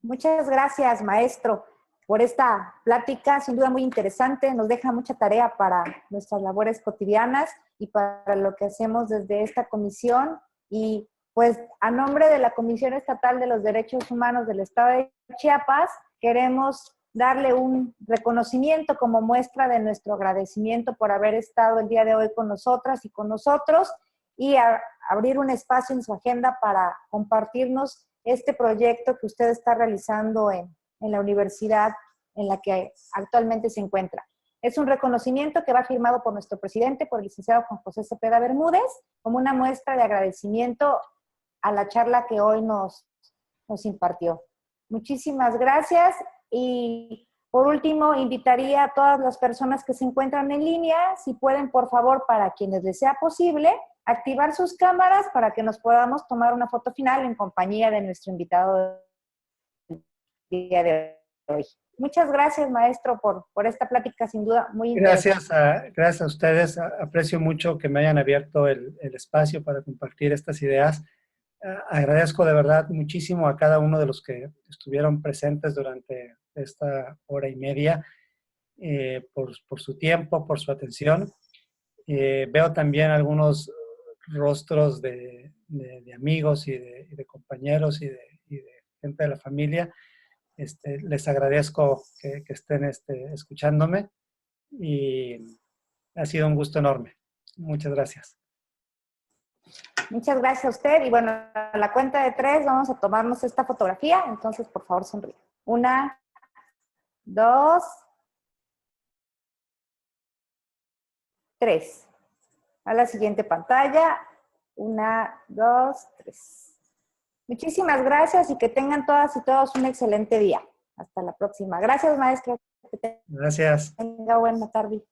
Muchas gracias, maestro, por esta plática, sin duda muy interesante. Nos deja mucha tarea para nuestras labores cotidianas y para lo que hacemos desde esta comisión. Y pues a nombre de la Comisión Estatal de los Derechos Humanos del Estado de Chiapas, queremos darle un reconocimiento como muestra de nuestro agradecimiento por haber estado el día de hoy con nosotras y con nosotros y abrir un espacio en su agenda para compartirnos este proyecto que usted está realizando en la universidad en la que actualmente se encuentra. Es un reconocimiento que va firmado por nuestro presidente, por el licenciado Juan José Cepeda Bermúdez, como una muestra de agradecimiento a la charla que hoy nos impartió. Muchísimas gracias y por último invitaría a todas las personas que se encuentran en línea, si pueden por favor, para quienes les sea posible, activar sus cámaras para que nos podamos tomar una foto final en compañía de nuestro invitado del día de hoy. Muchas gracias, maestro, por esta plática sin duda muy interesante. Gracias a ustedes. Aprecio mucho que me hayan abierto el espacio para compartir estas ideas. Agradezco de verdad muchísimo a cada uno de los que estuvieron presentes durante esta hora y media por su tiempo, por su atención. Veo también algunos rostros de amigos y de compañeros y de gente de la familia. Les agradezco que estén escuchándome y ha sido un gusto enorme. Muchas gracias. Muchas gracias a usted y bueno, a la cuenta de 3 vamos a tomarnos esta fotografía, entonces por favor sonríe. 1, 2, 3. A la siguiente pantalla. 1, 2, 3. Muchísimas gracias y que tengan todas y todos un excelente día. Hasta la próxima. Gracias, maestro. Gracias. Tenga buena tarde.